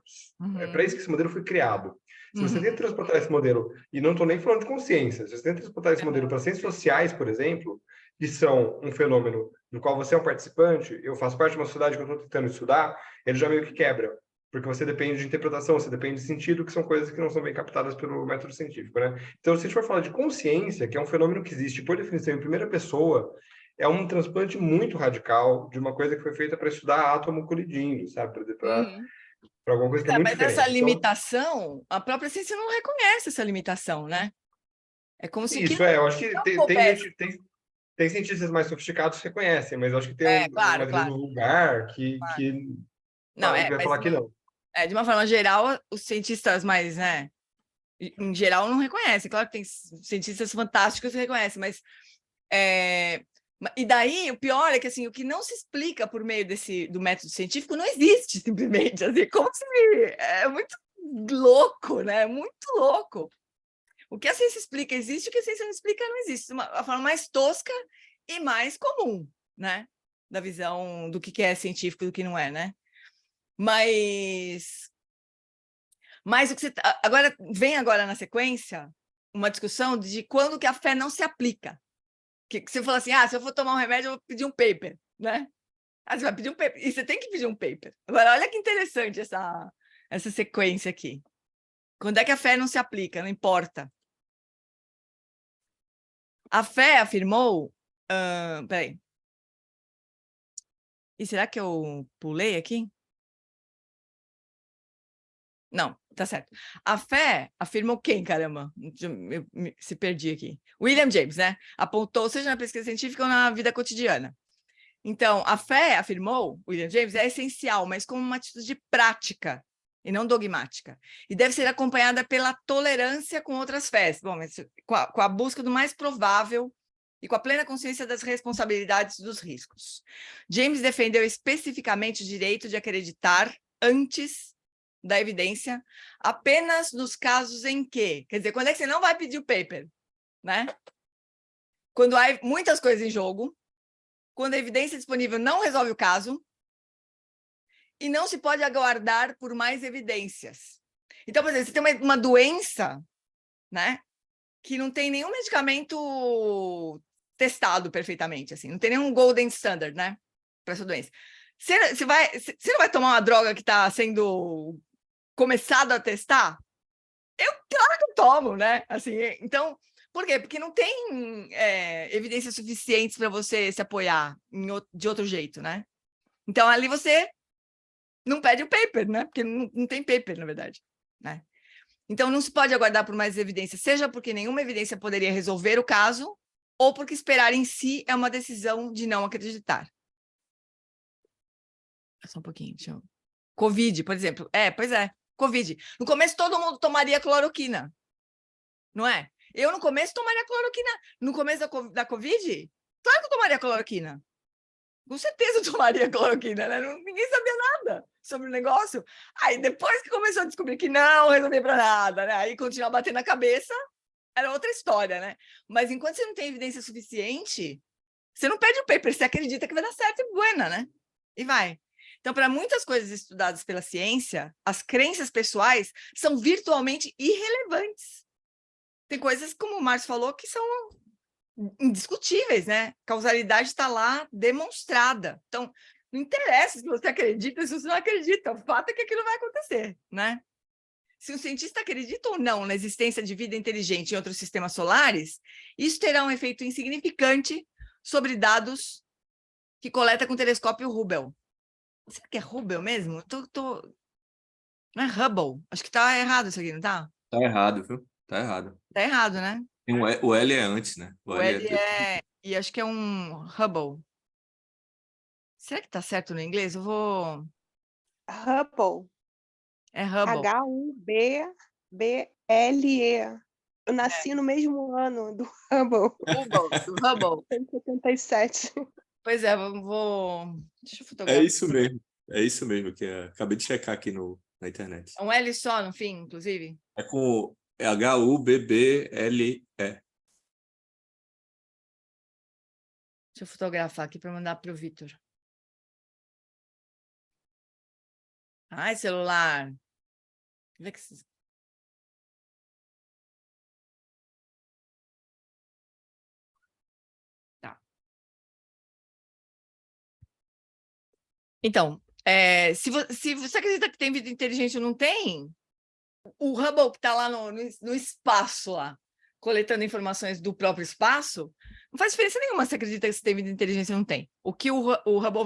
É para isso que esse modelo foi criado. Se você tenta transportar esse modelo, e não estou nem falando de consciência, se você tenta transportar esse modelo para ciências sociais, por exemplo, que são um fenômeno do qual você é um participante, eu faço parte de uma sociedade que eu estou tentando estudar, ele já meio que quebra. Porque você depende de interpretação, você depende de sentido, que são coisas que não são bem captadas pelo método científico, né? Então, se a gente for falar de consciência, que é um fenômeno que existe, por definição, em primeira pessoa, é um transplante muito radical de uma coisa que foi feita para estudar átomo colidindo, sabe? Para alguma coisa que é muito Mas diferente. essa limitação, a própria ciência não reconhece essa limitação, né? É como se... Isso eu acho que tem cientistas mais sofisticados que reconhecem, mas eu acho que tem claro, uma do lugar que não, vai falar que não. De uma forma geral, os cientistas mais, né, em geral, não reconhecem. Claro que tem cientistas fantásticos que reconhecem, mas... E daí, o pior é que, assim, o que não se explica por meio do método científico não existe, simplesmente. Assim, como se... É muito louco, né? Muito louco. O que a ciência explica existe, o que a ciência não explica não existe. A forma mais tosca e mais comum, né? Da visão do que é científico e do que não é, né? Mas o que vem agora na sequência uma discussão de quando que a fé não se aplica. Que você fala assim, se eu for tomar um remédio, eu vou pedir um paper, né? Você vai pedir um paper, e você tem que pedir um paper. Agora, olha que interessante essa sequência aqui. Quando é que a fé não se aplica? Não importa. A fé afirmou... peraí. E será que eu pulei aqui? Não, tá certo. A fé afirmou quem, caramba? Eu se perdi aqui. William James, né? Apontou, seja na pesquisa científica ou na vida cotidiana. Então, a fé, afirmou William James, é essencial, mas como uma atitude prática e não dogmática. E deve ser acompanhada pela tolerância com outras fés. Bom, mas com a busca do mais provável e com a plena consciência das responsabilidades e dos riscos. James defendeu especificamente o direito de acreditar antes da evidência apenas nos casos em que... Quer dizer, quando é que você não vai pedir o paper? Né? Quando há muitas coisas em jogo, quando a evidência disponível não resolve o caso e não se pode aguardar por mais evidências. Então, por exemplo, você tem uma doença, né, que não tem nenhum medicamento testado perfeitamente, assim, não tem nenhum golden standard, né, para essa doença. Você não vai tomar uma droga que está sendo começado a testar? Claro que eu tomo, né? Assim, então, por quê? Porque não tem evidências suficientes para você se apoiar de outro jeito, né? Então, ali você não pede o paper, né? Porque não tem paper, na verdade, né? Então, não se pode aguardar por mais evidências, seja porque nenhuma evidência poderia resolver o caso, ou porque esperar em si é uma decisão de não acreditar. Só um pouquinho, deixa eu... Covid, por exemplo. Pois é, Covid. No começo, todo mundo tomaria cloroquina, não é? Eu, no começo, tomaria cloroquina. No começo da Covid, claro que eu tomaria cloroquina. Com certeza eu tomaria cloroquina, né? Ninguém sabia nada sobre o negócio. Aí, depois que começou a descobrir que não resolvia para nada, né? Aí, continuar batendo na cabeça, era outra história, né? Mas, enquanto você não tem evidência suficiente, você não pede o paper, você acredita que vai dar certo e buena, né? E vai. Então, para muitas coisas estudadas pela ciência, as crenças pessoais são virtualmente irrelevantes. Tem coisas, como o Márcio falou, que são indiscutíveis, né? Causalidade está lá demonstrada. Então, não interessa se você acredita, se você não acredita. O fato é que aquilo vai acontecer, né? Se um cientista acredita ou não na existência de vida inteligente em outros sistemas solares, isso terá um efeito insignificante sobre dados que coleta com o telescópio Hubble. Será que é Hubble mesmo? Não é Hubble? Acho que está errado isso aqui, não está? Tá errado, viu? Tá errado. Tá errado, né? O L é antes, né? O L é... E acho que é um Hubble. Será que tá certo no inglês? Eu vou... Hubble. É Hubble. H-U-B-B-L-E. Eu nasci no mesmo ano do Hubble. Do Hubble. Em 77. Pois é, vou... Deixa eu É fotografar. isso mesmo. É isso mesmo, acabei de checar aqui na internet. É um L só no fim, inclusive? É com H-U-B-B-L-E. Deixa eu fotografar aqui para mandar para o Vitor. Ai, celular. Vê que... Tá. Então, se você acredita que tem vida inteligente ou não tem, o Hubble que está lá no espaço, lá, coletando informações do próprio espaço, não faz diferença nenhuma se acredita que tem vida inteligente ou não tem. O que o Hubble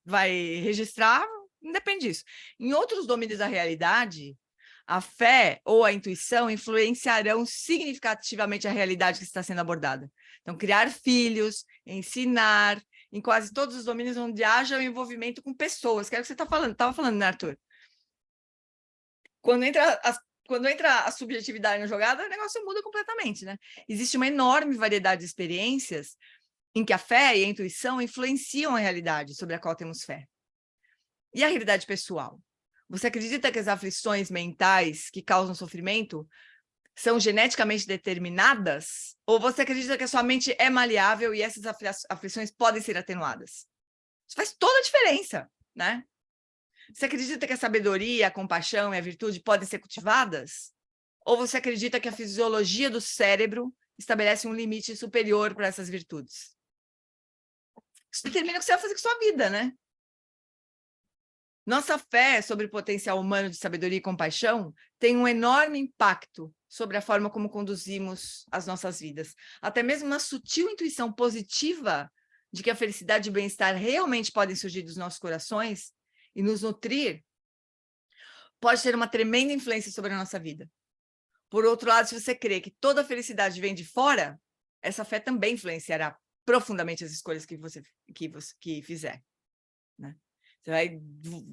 vai registrar não depende disso. Em outros domínios da realidade, a fé ou a intuição influenciarão significativamente a realidade que está sendo abordada. Então, criar filhos, ensinar, em quase todos os domínios onde haja o envolvimento com pessoas, que é o que você estava falando, né, Arthur? Quando entra a subjetividade na jogada, o negócio muda completamente, né? Existe uma enorme variedade de experiências em que a fé e a intuição influenciam a realidade sobre a qual temos fé. E a realidade pessoal? Você acredita que as aflições mentais que causam sofrimento são geneticamente determinadas? Ou você acredita que a sua mente é maleável e essas aflições podem ser atenuadas? Isso faz toda a diferença, né? Você acredita que a sabedoria, a compaixão e a virtude podem ser cultivadas? Ou você acredita que a fisiologia do cérebro estabelece um limite superior para essas virtudes? Isso determina o que você vai fazer com a sua vida, né? Nossa fé sobre o potencial humano de sabedoria e compaixão tem um enorme impacto sobre a forma como conduzimos as nossas vidas. Até mesmo uma sutil intuição positiva de que a felicidade e o bem-estar realmente podem surgir dos nossos corações e nos nutrir, pode ter uma tremenda influência sobre a nossa vida. Por outro lado, se você crê que toda a felicidade vem de fora, essa fé também influenciará profundamente as escolhas que fizer, né? Você vai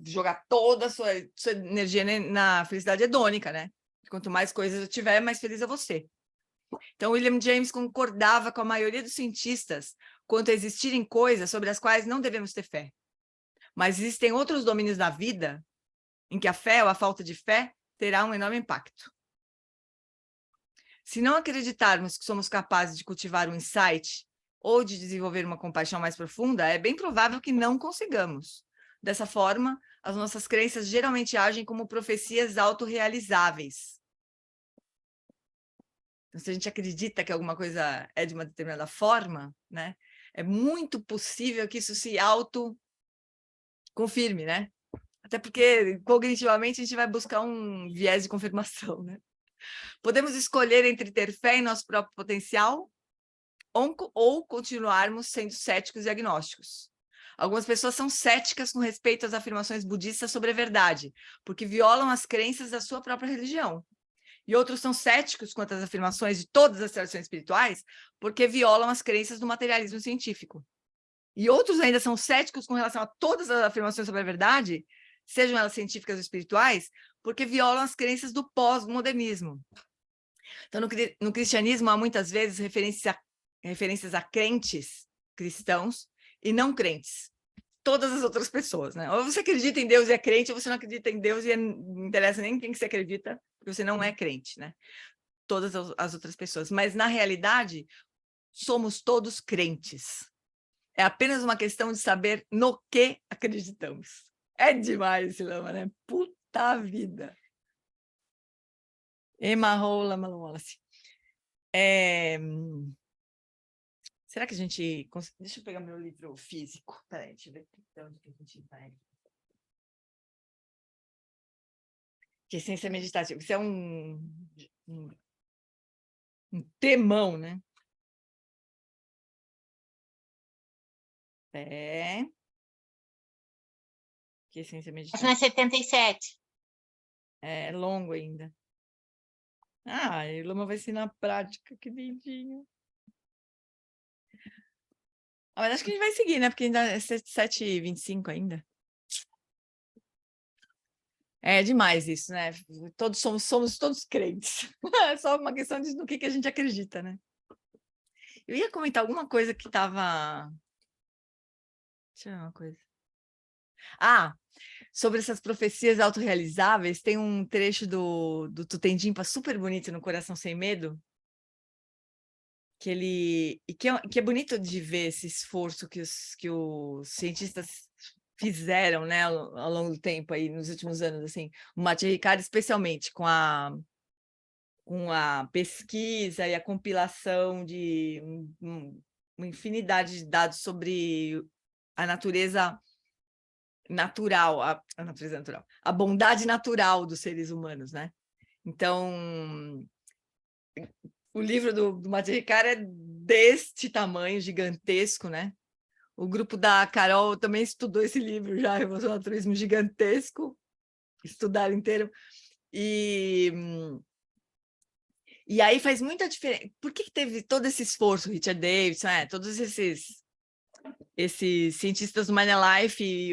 jogar toda a sua energia na felicidade hedônica, né? Quanto mais coisas eu tiver, mais feliz é você. Então, William James concordava com a maioria dos cientistas quanto a existirem coisas sobre as quais não devemos ter fé. Mas existem outros domínios da vida em que a fé ou a falta de fé terá um enorme impacto. Se não acreditarmos que somos capazes de cultivar um insight ou de desenvolver uma compaixão mais profunda, é bem provável que não consigamos. Dessa forma, as nossas crenças geralmente agem como profecias autorrealizáveis. Então, se a gente acredita que alguma coisa é de uma determinada forma, né, é muito possível que isso se auto-confirme, né? Até porque, cognitivamente, a gente vai buscar um viés de confirmação, né? Podemos escolher entre ter fé em nosso próprio potencial ou continuarmos sendo céticos e agnósticos. Algumas pessoas são céticas com respeito às afirmações budistas sobre a verdade, porque violam as crenças da sua própria religião. E outros são céticos quanto às afirmações de todas as tradições espirituais, porque violam as crenças do materialismo científico. E outros ainda são céticos com relação a todas as afirmações sobre a verdade, sejam elas científicas ou espirituais, porque violam as crenças do pós-modernismo. Então, no cristianismo, há muitas vezes referências a crentes cristãos e não crentes. Todas as outras pessoas, né? Ou você acredita em Deus e é crente, ou você não acredita em Deus e não interessa nem quem que você acredita, porque você não é crente, né? Todas as outras pessoas. Mas, na realidade, somos todos crentes. É apenas uma questão de saber no que acreditamos. É demais esse lama, né? Puta vida! Emarrola, Wallace. Será que a gente... Deixa eu pegar meu livro físico. Peraí, deixa eu ver onde que a gente vai. Que é ciência meditativa. Isso é um temão, né? Que é ciência meditativa. Não é 77. É longo ainda. Ah, o Lama vai ensinar na prática, que lindinho. Mas acho que a gente vai seguir, né? Porque ainda é 7h25 ainda. É demais isso, né? Todos somos todos crentes. É só uma questão no que a gente acredita, né? Eu ia comentar alguma coisa que estava... Deixa eu ver uma coisa. Sobre essas profecias autorrealizáveis, tem um trecho do Tutendimpa super bonito no Coração Sem Medo, que é bonito de ver esse esforço que os cientistas fizeram, né, ao longo do tempo, aí, nos últimos anos, assim, o Matia Ricard, especialmente com a pesquisa e a compilação de uma infinidade de dados sobre a natureza natural, a natureza natural, a bondade natural dos seres humanos, né? Então, o livro do Matia Ricard é deste tamanho, gigantesco, né? O grupo da Carol também estudou esse livro já, Revolução do Naturismo Gigantesco, estudaram inteiro. E aí faz muita diferença. Por que teve todo esse esforço, Richard Davidson, todos esses cientistas do Mind Life e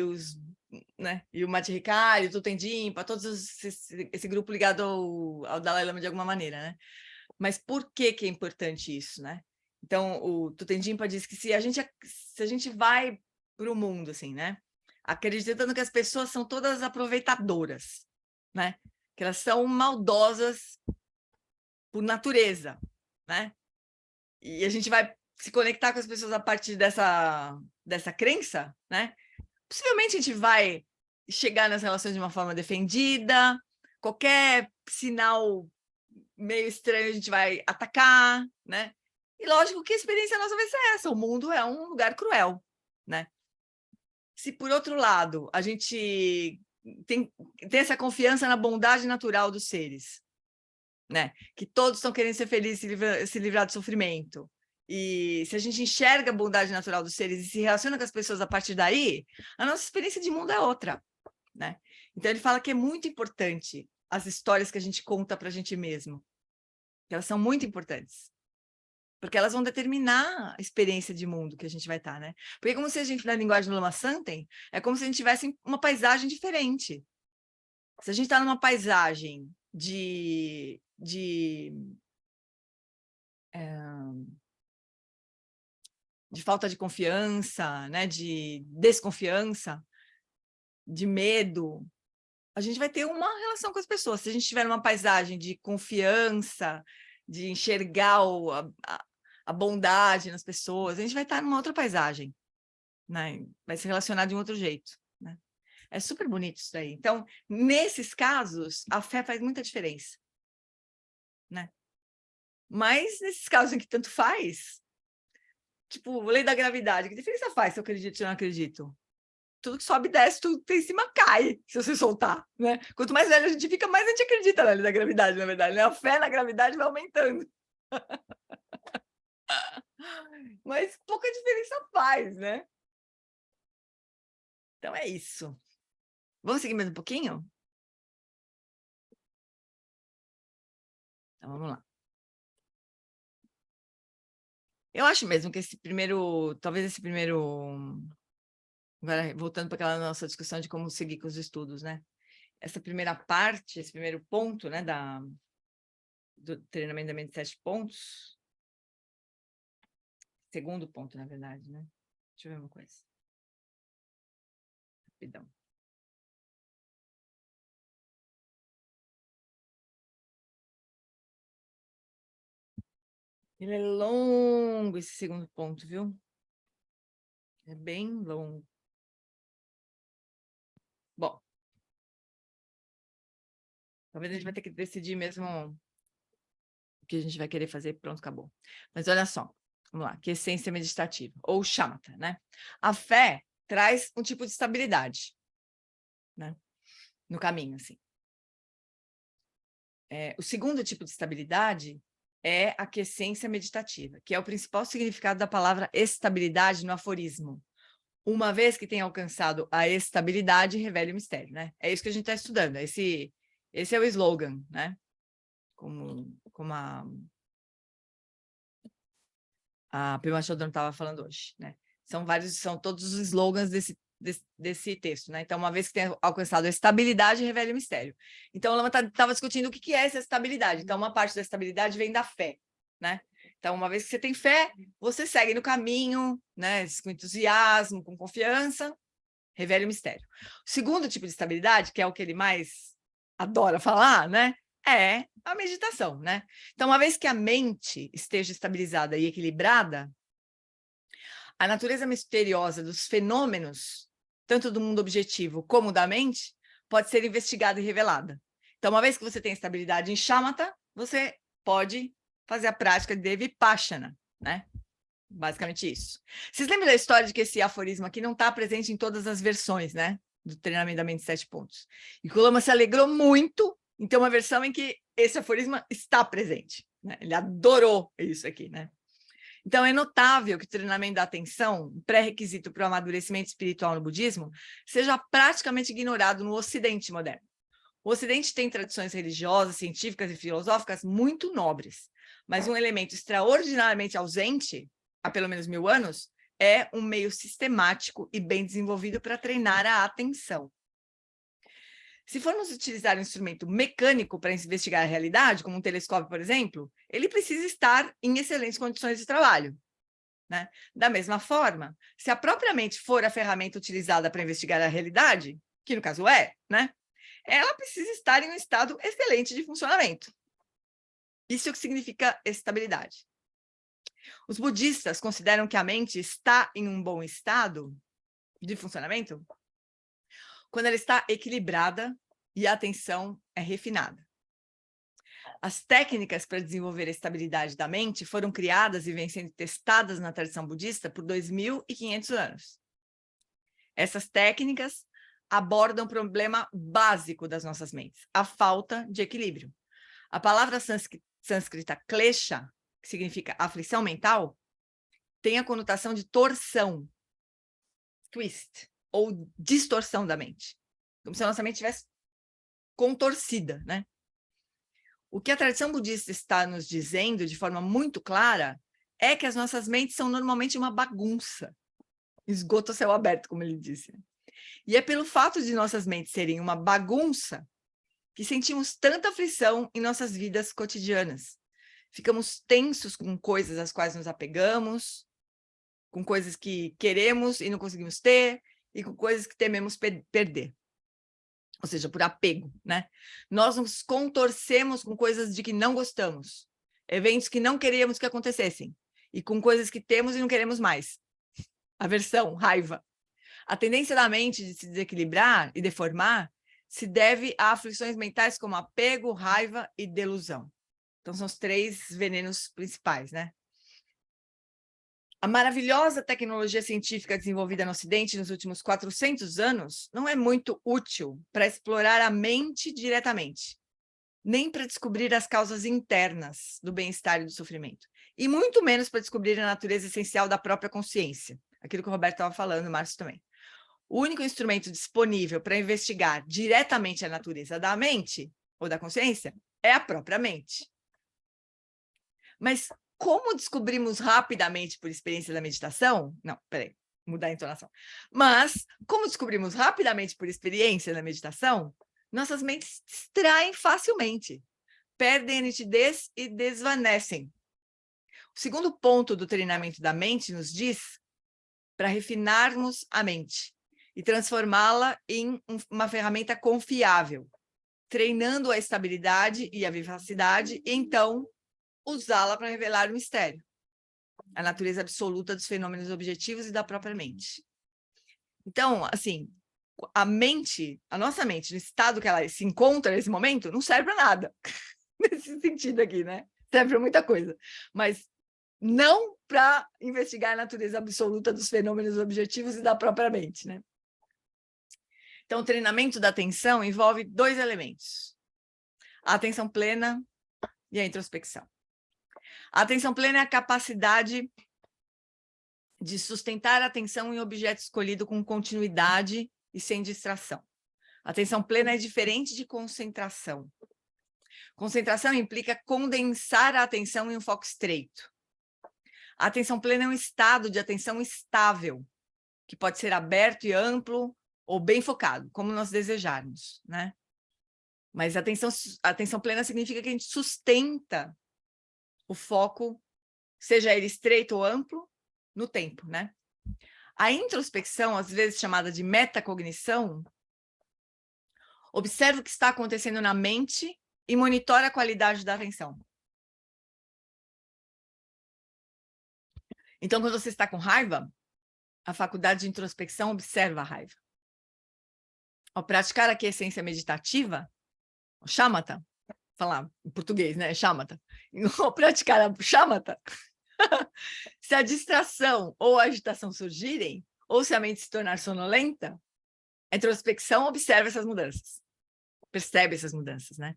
e o Matia Ricard, e o Tutendimpa, esse grupo ligado ao Dalai Lama de alguma maneira, né? Mas por que é importante isso, né? Então, o Tutendimpa diz que se a gente vai para o mundo, assim, né? Acreditando que as pessoas são todas aproveitadoras, né? Que elas são maldosas por natureza, né? E a gente vai se conectar com as pessoas a partir dessa crença, né? Possivelmente a gente vai chegar nas relações de uma forma defendida, qualquer sinal meio estranho a gente vai atacar, né? E lógico que a experiência nossa vai ser essa, o mundo é um lugar cruel, né? Se por outro lado a gente tem essa confiança na bondade natural dos seres, né? Que todos estão querendo ser felizes, se livrar do sofrimento. E se a gente enxerga a bondade natural dos seres e se relaciona com as pessoas a partir daí, a nossa experiência de mundo é outra, né? Então ele fala que é muito importante as histórias que a gente conta para a gente mesmo, que elas são muito importantes, porque elas vão determinar a experiência de mundo que a gente vai estar, né? Porque como se a gente, na linguagem do Lama Santen, é como se a gente tivesse uma paisagem diferente. Se a gente está numa paisagem de falta de confiança, né, de desconfiança, de medo, a gente vai ter uma relação com as pessoas. Se a gente tiver uma paisagem de confiança, de enxergar a bondade nas pessoas, a gente vai estar numa outra paisagem, né? Vai se relacionar de um outro jeito, né? É super bonito isso daí. Então, nesses casos, a fé faz muita diferença, né? Mas nesses casos em que tanto faz, tipo, lei da gravidade, que diferença faz se eu acredito ou não acredito? Tudo que sobe e desce, tudo que tem em cima cai, se você soltar, né? Quanto mais velho a gente fica, mais a gente acredita na lei da gravidade, na verdade, né? A fé na gravidade vai aumentando. Mas pouca diferença faz, né? Então é isso. Vamos seguir mais um pouquinho? Então vamos lá. Eu acho mesmo que talvez esse primeiro... Agora, voltando para aquela nossa discussão de como seguir com os estudos, né? Essa primeira parte, esse primeiro ponto, né, do treinamento da mente de 7 pontos. Segundo ponto, na verdade, né? Deixa eu ver uma coisa. Rapidão. Ele é longo, esse segundo ponto, viu? É bem longo. Bom. Talvez a gente vai ter que decidir mesmo o que a gente vai querer fazer, pronto, acabou. Mas olha só, vamos lá, que essência meditativa, ou shamatha, né? A fé traz um tipo de estabilidade, né? No caminho, assim. O segundo tipo de estabilidade é a quiescência meditativa, que é o principal significado da palavra estabilidade no aforismo. Uma vez que tem alcançado a estabilidade, revela o mistério, né? É isso que a gente está estudando, esse é o slogan, né? Como a Pema Chodron estava falando hoje, né? São todos os slogans desse texto, né? Então, uma vez que tem alcançado a estabilidade, revela o mistério. Então, o Lama estava discutindo o que é essa estabilidade. Então, uma parte da estabilidade vem da fé, né? Então, uma vez que você tem fé, você segue no caminho, né? Com entusiasmo, com confiança, revela o mistério. O segundo tipo de estabilidade, que é o que ele mais adora falar, né? É a meditação, né? Então, uma vez que a mente esteja estabilizada e equilibrada, a natureza misteriosa dos fenômenos, tanto do mundo objetivo como da mente, pode ser investigada e revelada. Então, uma vez que você tem estabilidade em shamatha, você pode fazer a prática de vipassana, né? Basicamente isso. Vocês lembram da história de que esse aforismo aqui não está presente em todas as versões, né? Do treinamento da mente de 7 pontos. E que o Lama se alegrou muito em ter uma versão em que esse aforismo está presente, né? Ele adorou isso aqui, né? Então, é notável que o treinamento da atenção, um pré-requisito para o amadurecimento espiritual no budismo, seja praticamente ignorado no Ocidente moderno. O Ocidente tem tradições religiosas, científicas e filosóficas muito nobres, mas um elemento extraordinariamente ausente, há pelo menos 1000 anos, é um meio sistemático e bem desenvolvido para treinar a atenção. Se formos utilizar um instrumento mecânico para investigar a realidade, como um telescópio, por exemplo, ele precisa estar em excelentes condições de trabalho, né? Da mesma forma, se a própria mente for a ferramenta utilizada para investigar a realidade, que no caso é, né? Ela precisa estar em um estado excelente de funcionamento. Isso é o que significa estabilidade. Os budistas consideram que a mente está em um bom estado de funcionamento quando ela está equilibrada e a atenção é refinada. As técnicas para desenvolver a estabilidade da mente foram criadas e vêm sendo testadas na tradição budista por 2500 anos. Essas técnicas abordam o problema básico das nossas mentes, a falta de equilíbrio. A palavra sânscrita klesha, que significa aflição mental, tem a conotação de torção, twist, ou distorção da mente. Como se a nossa mente estivesse contorcida, né? O que a tradição budista está nos dizendo de forma muito clara é que as nossas mentes são normalmente uma bagunça, esgoto a céu aberto, como ele disse. E é pelo fato de nossas mentes serem uma bagunça que sentimos tanta aflição em nossas vidas cotidianas. Ficamos tensos com coisas às quais nos apegamos, com coisas que queremos e não conseguimos ter, e com coisas que tememos perder. Ou seja, por apego, né? Nós nos contorcemos com coisas de que não gostamos, eventos que não queríamos que acontecessem, e com coisas que temos e não queremos mais. Aversão, raiva. A tendência da mente de se desequilibrar e deformar se deve a aflições mentais como apego, raiva e delusão. Então, são os 3 venenos principais, né? A maravilhosa tecnologia científica desenvolvida no Ocidente nos últimos 400 anos não é muito útil para explorar a mente diretamente, nem para descobrir as causas internas do bem-estar e do sofrimento, e muito menos para descobrir a natureza essencial da própria consciência, aquilo que o Roberto estava falando, o Márcio também. O único instrumento disponível para investigar diretamente a natureza da mente ou da consciência é a própria mente. Mas como descobrimos rapidamente por experiência da meditação? Não, peraí, mudar a entonação. Mas, como descobrimos rapidamente por experiência da meditação, nossas mentes distraem facilmente, perdem a nitidez e desvanecem. O segundo ponto do treinamento da mente nos diz para refinarmos a mente e transformá-la em uma ferramenta confiável, treinando a estabilidade e a vivacidade, e então usá-la para revelar o mistério, a natureza absoluta dos fenômenos objetivos e da própria mente. Então, assim, a nossa mente, no estado que ela se encontra nesse momento, não serve para nada, nesse sentido aqui, né? Serve para muita coisa, mas não para investigar a natureza absoluta dos fenômenos objetivos e da própria mente, né? Então, o treinamento da atenção envolve 2 elementos: a atenção plena e a introspecção. A atenção plena é a capacidade de sustentar a atenção em objeto escolhido com continuidade e sem distração. A atenção plena é diferente de concentração. Concentração implica condensar a atenção em um foco estreito. A atenção plena é um estado de atenção estável, que pode ser aberto e amplo ou bem focado, como nós desejarmos, né? Mas a atenção plena significa que a gente sustenta o foco, seja ele estreito ou amplo, no tempo, né? A introspecção, às vezes chamada de metacognição, observa o que está acontecendo na mente e monitora a qualidade da atenção. Então, quando você está com raiva, a faculdade de introspecção observa a raiva. Ao praticar aqui a essência meditativa, o shamatha, falar em português, né? Shamatha. Ao praticar a shamatha, se a distração ou a agitação surgirem, ou se a mente se tornar sonolenta, a introspecção observa essas mudanças. Percebe essas mudanças, né?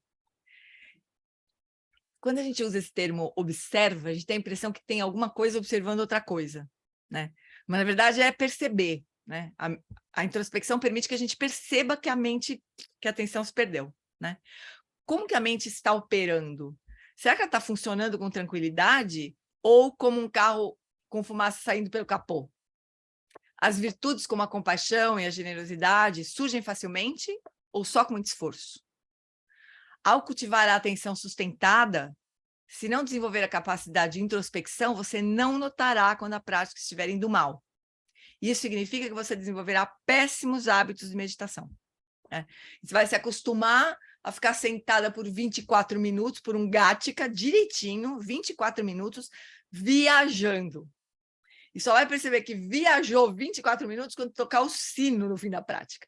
Quando a gente usa esse termo observa, a gente tem a impressão que tem alguma coisa observando outra coisa, né? Mas, na verdade, é perceber, né? A introspecção permite que a gente perceba que que a atenção se perdeu, né? Como que a mente está operando? Será que ela está funcionando com tranquilidade ou como um carro com fumaça saindo pelo capô? As virtudes como a compaixão e a generosidade surgem facilmente ou só com muito esforço? Ao cultivar a atenção sustentada, se não desenvolver a capacidade de introspecção, você não notará quando a prática estiver indo mal. Isso significa que você desenvolverá péssimos hábitos de meditação, né? Você vai se acostumar a ficar sentada por 24 minutos, por um gatica, direitinho, 24 minutos, viajando. E só vai perceber que viajou 24 minutos quando tocar o sino no fim da prática.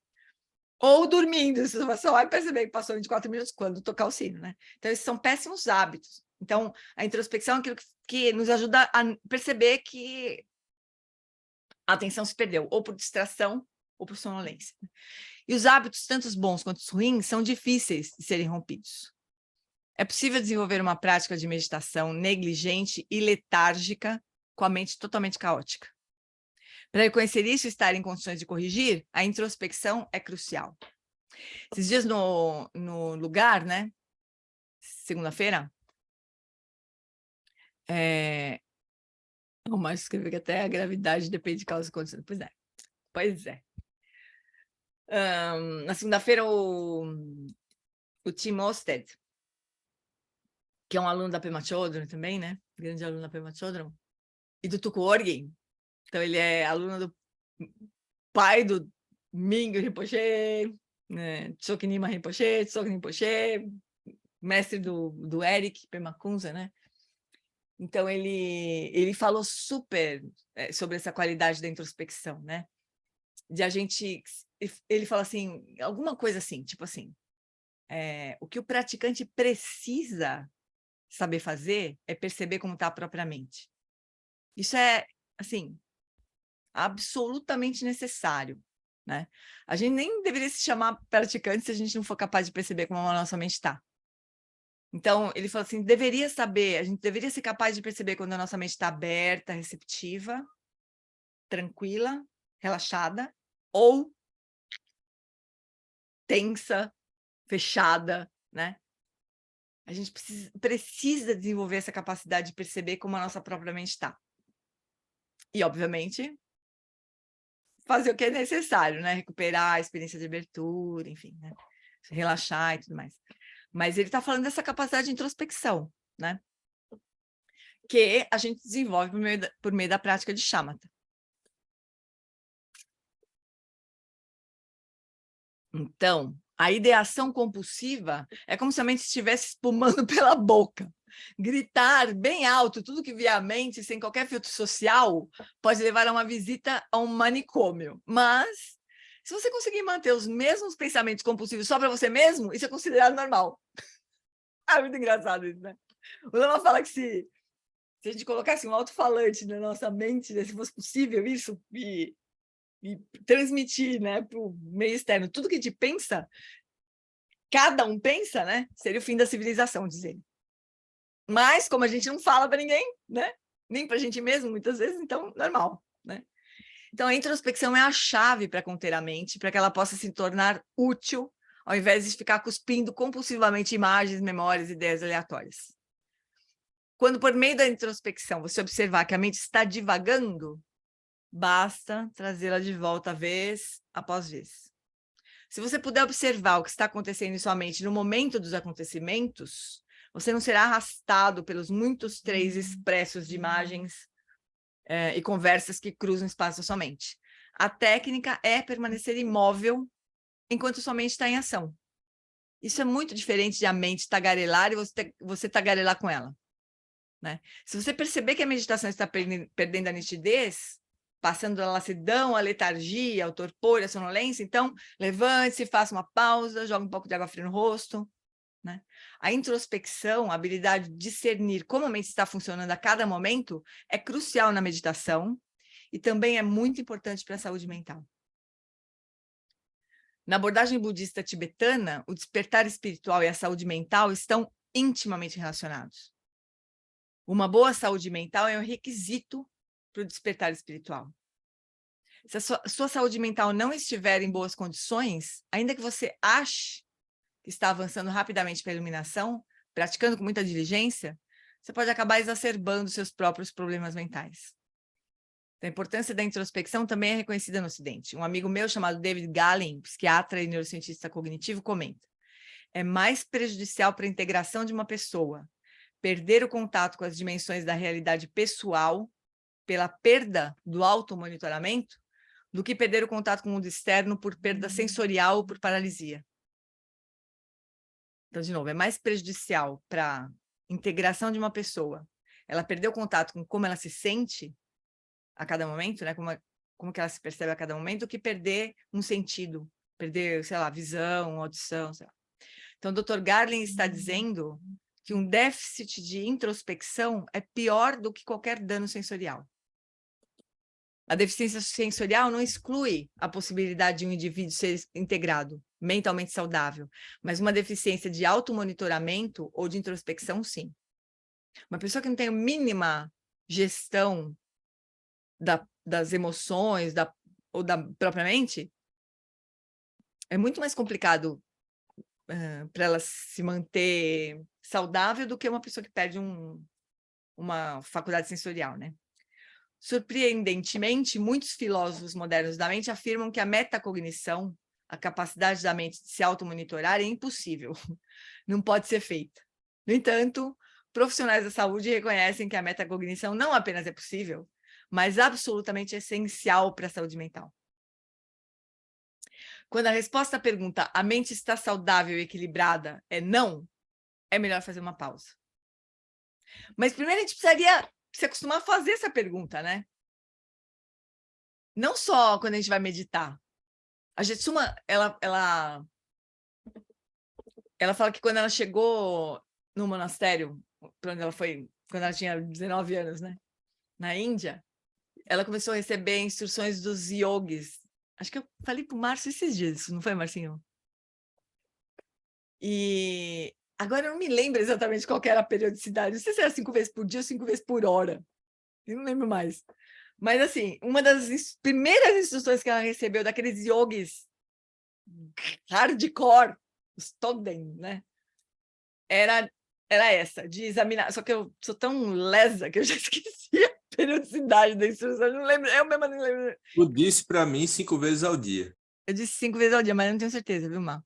Ou dormindo, você só vai perceber que passou 24 minutos quando tocar o sino, né? Então, esses são péssimos hábitos. Então, a introspecção é aquilo que nos ajuda a perceber que a atenção se perdeu, ou por distração, ou por sonolência. E os hábitos, tanto os bons quanto os ruins, são difíceis de serem rompidos. É possível desenvolver uma prática de meditação negligente e letárgica com a mente totalmente caótica. Para reconhecer isso e estar em condições de corrigir, a introspecção é crucial. Esses dias no lugar, né? Segunda-feira, o Márcio escreveu que até a gravidade depende de causa e condição. Pois é. Na segunda-feira, o Tim Osted, que é um aluno da Pema Chodron também, né? Grande aluno da Pema Chodron, e do Tuku Orgyen. Então, ele é aluno do pai do Mingyur Rinpoche, né? Tsoknima Rinpoche, Tsoknima Rinpoche, mestre do Eric Permakunza, né? Então, ele falou super sobre essa qualidade da introspecção, né? De a gente... Ele fala assim, alguma coisa assim, tipo assim, o que o praticante precisa saber fazer é perceber como está a própria mente. Isso é, assim, absolutamente necessário, né? A gente nem deveria se chamar praticante se a gente não for capaz de perceber como a nossa mente está. Então, ele falou assim, a gente deveria ser capaz de perceber quando a nossa mente está aberta, receptiva, tranquila, relaxada, ou tensa, fechada, né? A gente precisa desenvolver essa capacidade de perceber como a nossa própria mente está. E, obviamente, fazer o que é necessário, né? Recuperar a experiência de abertura, enfim, né? Relaxar e tudo mais. Mas ele está falando dessa capacidade de introspecção, né? Que a gente desenvolve por meio da prática de shamatha. Então, a ideação compulsiva é como se a mente estivesse espumando pela boca. Gritar bem alto tudo que vier à mente, sem qualquer filtro social, pode levar a uma visita a um manicômio. Mas, se você conseguir manter os mesmos pensamentos compulsivos só para você mesmo, isso é considerado normal. É muito engraçado isso, né? O Lama fala que se a gente colocasse um alto-falante na nossa mente, né, se fosse possível isso, e transmitir, né, para o meio externo tudo que a gente pensa, cada um pensa, né, seria o fim da civilização, diz ele. Mas, como a gente não fala para ninguém, né, nem para a gente mesmo, muitas vezes, então, normal, né? Então, a introspecção é a chave para conter a mente, para que ela possa se tornar útil, ao invés de ficar cuspindo compulsivamente imagens, memórias, ideias aleatórias. Quando, por meio da introspecção, você observar que a mente está divagando, basta trazê-la de volta vez após vez. Se você puder observar o que está acontecendo em sua mente no momento dos acontecimentos, você não será arrastado pelos muitos três expressos de imagens e conversas que cruzam o espaço da sua mente. A técnica é permanecer imóvel enquanto sua mente está em ação. Isso é muito diferente de a mente tagarelar e você tagarelar com ela, né? Se você perceber que a meditação está perdendo a nitidez, passando da lassidão, a letargia, ao torpor, a sonolência, então levante-se, faça uma pausa, jogue um pouco de água fria no rosto, né? A introspecção, a habilidade de discernir como a mente está funcionando a cada momento, é crucial na meditação e também é muito importante para a saúde mental. Na abordagem budista tibetana, o despertar espiritual e a saúde mental estão intimamente relacionados. Uma boa saúde mental é um requisito para o despertar espiritual. Se a sua saúde mental não estiver em boas condições, ainda que você ache que está avançando rapidamente para a iluminação, praticando com muita diligência, você pode acabar exacerbando seus próprios problemas mentais. A importância da introspecção também é reconhecida no Ocidente. Um amigo meu chamado David Gallin, psiquiatra e neurocientista cognitivo, comenta: é mais prejudicial para a integração de uma pessoa perder o contato com as dimensões da realidade pessoal pela perda do automonitoramento do que perder o contato com o mundo externo por perda sensorial ou por paralisia. Então, de novo, é mais prejudicial para a integração de uma pessoa ela perder o contato com como ela se sente a cada momento, né? Como que ela se percebe a cada momento, do que perder um sentido, perder, sei lá, visão, audição, sei lá. Então, o Dr. Garlin está dizendo que um déficit de introspecção é pior do que qualquer dano sensorial. A deficiência sensorial não exclui a possibilidade de um indivíduo ser integrado, mentalmente saudável, mas uma deficiência de automonitoramento ou de introspecção, sim. Uma pessoa que não tem a mínima gestão das emoções ou da própria mente, é muito mais complicado para ela se manter saudável do que uma pessoa que perde uma faculdade sensorial, né? Surpreendentemente, muitos filósofos modernos da mente afirmam que a metacognição, a capacidade da mente de se automonitorar, é impossível, não pode ser feita. No entanto, profissionais da saúde reconhecem que a metacognição não apenas é possível, mas absolutamente essencial para a saúde mental. Quando a resposta à pergunta "a mente está saudável e equilibrada" é não, é melhor fazer uma pausa. Mas primeiro a gente precisaria se acostumar a fazer essa pergunta, né? Não só quando a gente vai meditar. A Jetsuma, ela fala que quando ela chegou no monastério, para onde ela foi, quando ela tinha 19 anos, né? Na Índia, ela começou a receber instruções dos yogis. Acho que eu falei para o Márcio esses dias, não foi, Marcinho? E agora eu não me lembro exatamente qual que era a periodicidade. Não sei se era 5 vezes por dia ou 5 vezes por hora. Eu não lembro mais. Mas, assim, uma das primeiras instruções que ela recebeu daqueles yogis hardcore, os Togden, né? Era essa, de examinar. Só que eu sou tão lesa que eu já esqueci a periodicidade da instrução. Eu não lembro, eu mesma não lembro. Tu disse para mim 5 vezes ao dia. Eu disse 5 vezes ao dia, mas eu não tenho certeza, viu, Má?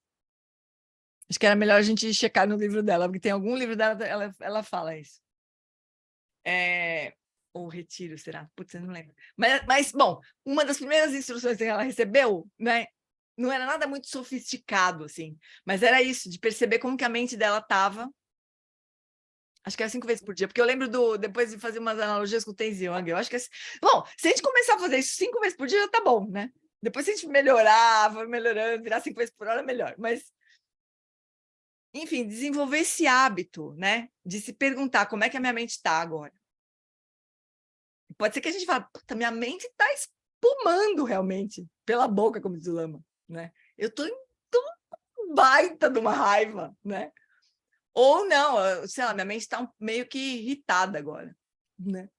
Acho que era melhor a gente checar no livro dela, porque tem algum livro dela, ela fala isso. Ou retiro, será? Putz, eu não lembro. Mas, bom, uma das primeiras instruções que ela recebeu, né, não era nada muito sofisticado, assim, mas era isso, de perceber como que a mente dela estava. Acho que era 5 vezes por dia, porque eu lembro depois de fazer umas analogias com o Tenzin Wang, eu acho que... Bom, se a gente começar a fazer isso 5 vezes por dia, já tá bom, né? Depois, se a gente melhorar, for melhorando, virar 5 vezes por hora, melhor. Mas, enfim, desenvolver esse hábito, né? De se perguntar como é que a minha mente está agora. Pode ser que a gente fale, puta, minha mente está espumando realmente pela boca, como diz o Lama, né? Eu estou em baita de uma raiva, né? Ou não, sei lá, minha mente está meio que irritada agora, né?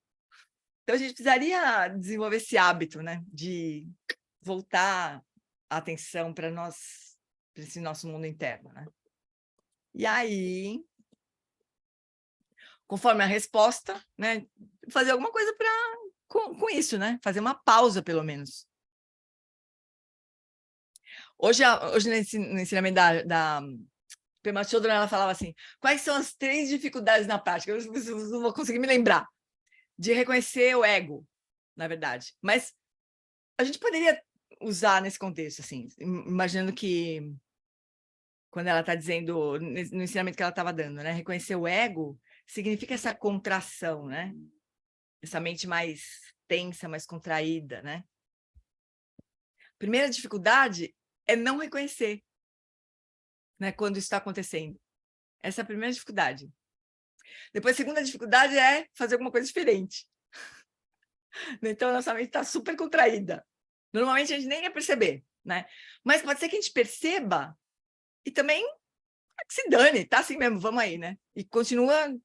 Então, a gente precisaria desenvolver esse hábito, né? De voltar a atenção para esse nosso mundo interno, né? E aí, conforme a resposta, né? Fazer alguma coisa com isso, né? Fazer uma pausa, pelo menos. Hoje no ensinamento da Pema Chodron, ela falava assim, quais são as 3 dificuldades na prática? Eu não vou conseguir me lembrar. De reconhecer o ego, na verdade. Mas a gente poderia usar nesse contexto, assim, imaginando que, quando ela está dizendo, no ensinamento que ela estava dando, né? Reconhecer o ego significa essa contração, né? Essa mente mais tensa, mais contraída, né? Primeira dificuldade é não reconhecer, né? Quando isso está acontecendo. Essa é a primeira dificuldade. Depois, a segunda dificuldade é fazer alguma coisa diferente. Então, a nossa mente está super contraída. Normalmente, a gente nem ia perceber, né? Mas pode ser que a gente perceba e também que se dane, tá assim mesmo, vamos aí, né? E continua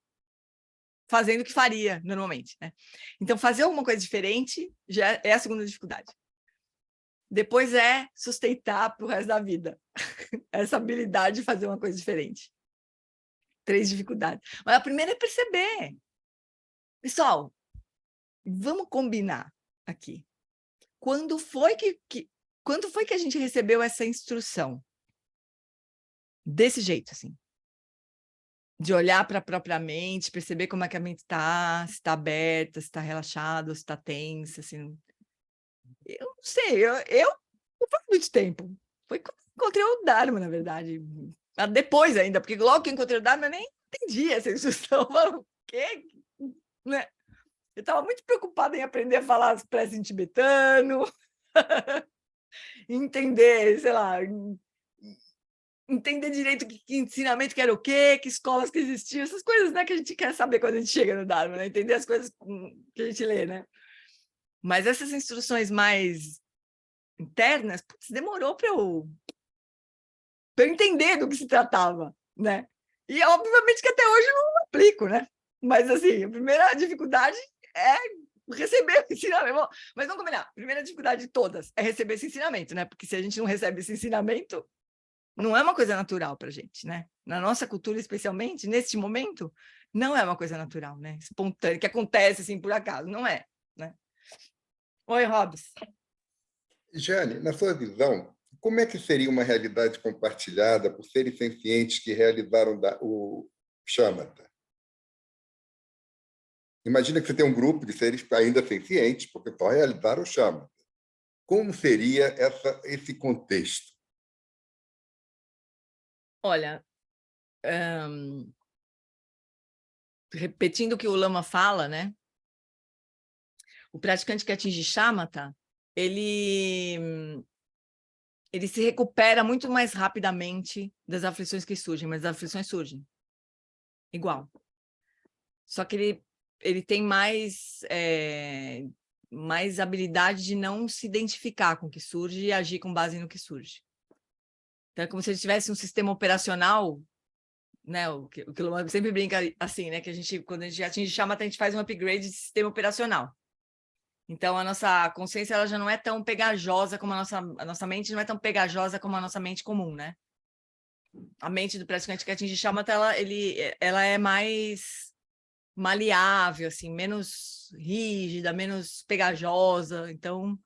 fazendo o que faria normalmente, né? Então, fazer alguma coisa diferente já é a segunda dificuldade. Depois é sustentar para o resto da vida essa habilidade de fazer uma coisa diferente. 3 dificuldades. Mas a primeira é perceber. Pessoal, vamos combinar aqui. Quando foi que a gente recebeu essa instrução? Desse jeito, assim. De olhar para a própria mente, perceber como é que a mente está, se está aberta, se está relaxada, se está tensa, assim. Eu não sei, eu não faz muito tempo. Foi quando encontrei o Dharma, na verdade. Depois ainda, porque logo que encontrei o Dharma, eu nem entendi essa instrução. O quê? Né? Eu estava muito preocupada em aprender a falar as preces em tibetano, entender, sei lá, entender direito que ensinamento que era o quê, que escolas que existiam, essas coisas, né, que a gente quer saber quando a gente chega no Dharma, né? Entender as coisas que a gente lê, né? Mas essas instruções mais internas, putz, demorou para eu entender do que se tratava, né? E obviamente que até hoje eu não aplico, né? Mas assim, a primeira dificuldade é receber esse ensinamento. Mas vamos combinar, a primeira dificuldade de todas é receber esse ensinamento, né? Porque se a gente não recebe esse ensinamento, não é uma coisa natural para a gente, né? Na nossa cultura, especialmente, neste momento, não é uma coisa natural, né? Espontânea, que acontece assim por acaso, não é, né? Oi, Robs. Jane, na sua visão, como é que seria uma realidade compartilhada por seres sencientes que realizaram o shamatha? Imagina que você tem um grupo de seres ainda sencientes, porque só realizaram o shamatha. Como seria esse contexto? Olha, repetindo o que o Lama fala, né? O praticante que atinge shamatha, ele se recupera muito mais rapidamente das aflições que surgem, mas as aflições surgem igual. Só que ele tem mais habilidade de não se identificar com o que surge e agir com base no que surge. Então, é como se ele tivesse um sistema operacional, né? O que o Lama sempre brinca assim, né? Que quando a gente atinge shamatha, a gente faz um upgrade de sistema operacional. Então, a nossa consciência ela já não é tão pegajosa como a nossa mente, não é tão pegajosa como a nossa mente comum, né? A mente do praticante que atinge shamatha, ela é mais maleável, assim, menos rígida, menos pegajosa. Então,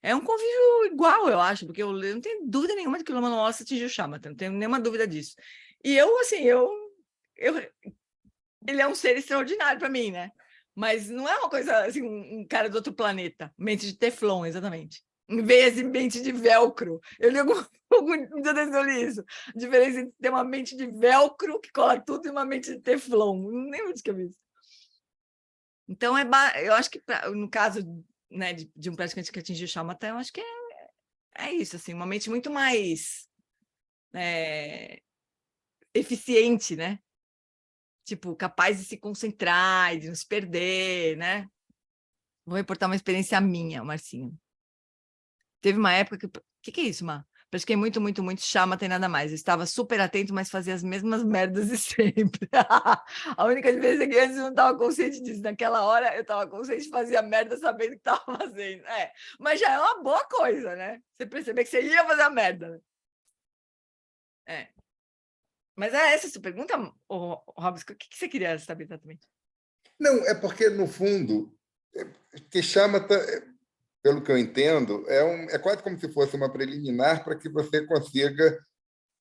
é um convívio igual, eu acho, porque eu não tenho dúvida nenhuma de que o Lama Nossa atingiu shamatha, não tenho nenhuma dúvida disso. E eu, assim, ele é um ser extraordinário para mim, né? Mas não é uma coisa assim, um cara do outro planeta. Mente de teflon, exatamente. Em vez de mente de velcro. Eu li algum dia desse eu li isso. A diferença entre ter uma mente de velcro, que cola tudo, e uma mente de teflon. Não lembro de que eu vi isso. Então, eu acho que, no caso, né, de um praticante que atingiu o shamatha, eu acho que é isso, assim, uma mente muito mais eficiente, né? Tipo, capaz de se concentrar e de não se perder, né? Vou reportar uma experiência minha, Marcinho. Teve uma época que... que é isso, Mar? Pratiquei muito, muito, muito shamatha e nada mais. Eu estava super atento, mas fazia as mesmas merdas de sempre. A única diferença é que antes eu não estava consciente disso. Naquela hora eu estava consciente de fazer a merda sabendo o que estava fazendo. Mas já é uma boa coisa, né? Você perceber que você ia fazer a merda. Mas é essa a sua pergunta, Robson? O que você queria saber exatamente? Não, é porque, no fundo, que Shamatha, pelo que eu entendo, é quase como se fosse uma preliminar para que você consiga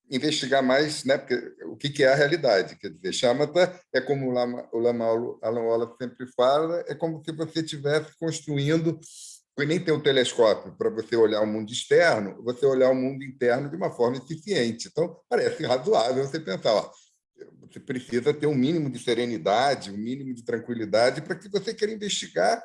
investigar mais, né? Porque o que é a realidade. Quer dizer, Shamatha é como o Lama Alan Wallace sempre fala, é como se você estivesse construindo, e nem tem um telescópio para você olhar o mundo externo, você olhar o mundo interno de uma forma eficiente. Então, parece razoável você pensar, ó, você precisa ter um mínimo de serenidade, um mínimo de tranquilidade para que você queira investigar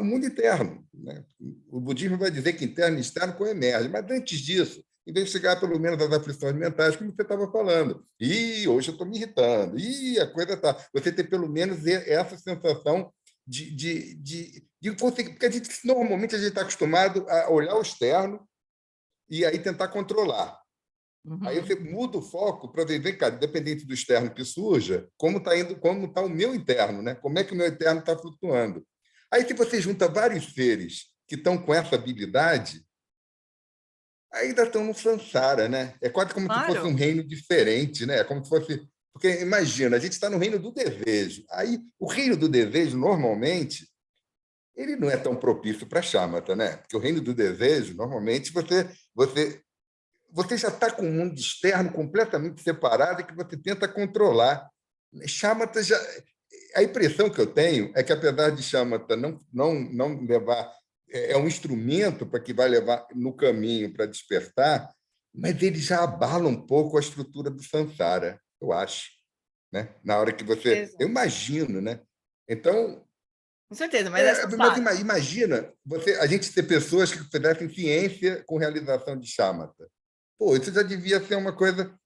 o mundo interno, né? O budismo vai dizer que interno e externo coemergem, mas antes disso, investigar pelo menos as aflições mentais, como você estava falando. E hoje eu estou me irritando. E a coisa está. Você ter pelo menos essa sensação de conseguir. Porque normalmente a gente está acostumado a olhar o externo e aí tentar controlar. Aí você muda o foco para ver, cara, independente do externo que surja, como está o meu interno, né? Como é que o meu interno está flutuando. Aí, se você junta vários seres que estão com essa habilidade, ainda estão no samsara, né? É quase como se fosse um reino diferente, né? É como se fosse. Porque imagina, a gente está no reino do desejo. Aí, o reino do desejo, normalmente, ele não é tão propício para Shamatha, né? Porque o reino do desejo, normalmente, você já está com o mundo externo completamente separado e que você tenta controlar. Shamatha já. A impressão que eu tenho é que, apesar de Shamatha não levar. É um instrumento para que vai levar no caminho para despertar, mas ele já abala um pouco a estrutura do samsara, eu acho. Né? Na hora que você. Eu imagino, né? Então. Com certeza, mas Mas imagina a gente ter pessoas que fizessem ciência com realização de Shamatha. Pô, isso já devia ser uma coisa.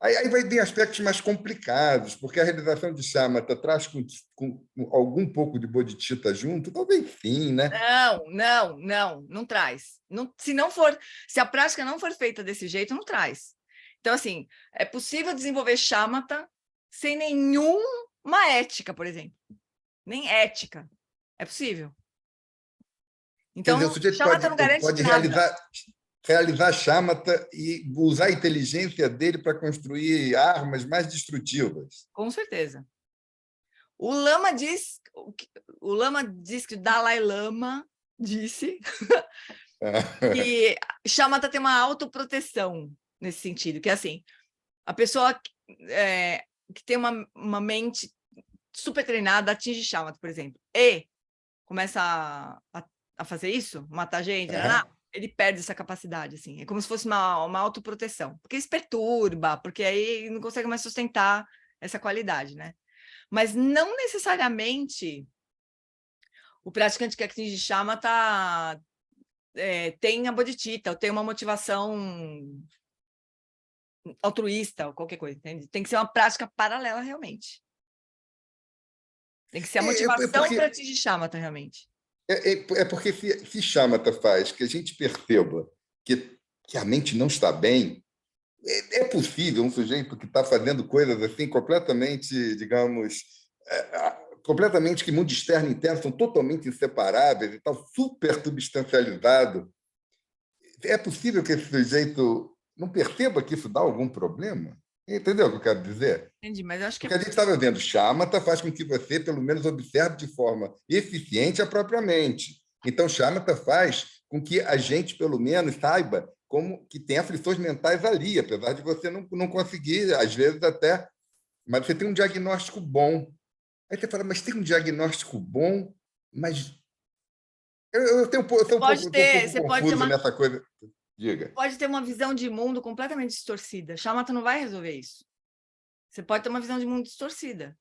Aí vai ter aspectos mais complicados, porque a realização de Shamatha traz com algum pouco de bodhicitta junto, talvez sim, né? Não traz. Se a prática não for feita desse jeito, não traz. Então, assim, é possível desenvolver Shamatha sem nenhuma ética, por exemplo. Nem ética. É possível. Então, quer dizer, o sujeito Shamatha não garante pode nada. realizar Shamatha e usar a inteligência dele para construir armas mais destrutivas. Com certeza. O Lama diz que o Dalai Lama disse que Shamatha tem uma autoproteção nesse sentido, que é assim, a pessoa que tem uma mente super treinada atinge Shamatha, por exemplo, e começa a fazer isso, matar gente, ele perde essa capacidade, assim. É como se fosse uma autoproteção. Porque isso perturba, porque aí não consegue mais sustentar essa qualidade, né? Mas não necessariamente o praticante que atinge Shamatha tem a bodhicitta, ou tem uma motivação altruísta, ou qualquer coisa, entende? Tem que ser uma prática paralela, realmente. Tem que ser a motivação para atingir Shamatha, realmente. É porque se Shamatha faz que a gente perceba que a mente não está bem, é possível um sujeito que está fazendo coisas assim completamente, digamos, completamente que mundo externo e interno são totalmente inseparáveis e tal, super substancializado. É possível que esse sujeito não perceba que isso dá algum problema? Entendeu o que eu quero dizer? Entendi, mas eu acho que Porque a gente estava vendo, Shamatha faz com que você, pelo menos, observe de forma eficiente a própria mente. Então, Shamatha faz com que a gente, pelo menos, saiba como que tem aflições mentais ali, apesar de você não conseguir, às vezes até... Mas você tem um diagnóstico bom. Aí você fala, mas tem um diagnóstico bom, mas... Eu estou um pouco confuso nessa coisa. Diga. Pode ter uma visão de mundo completamente distorcida. Shamatha não vai resolver isso. Você pode ter uma visão de mundo distorcida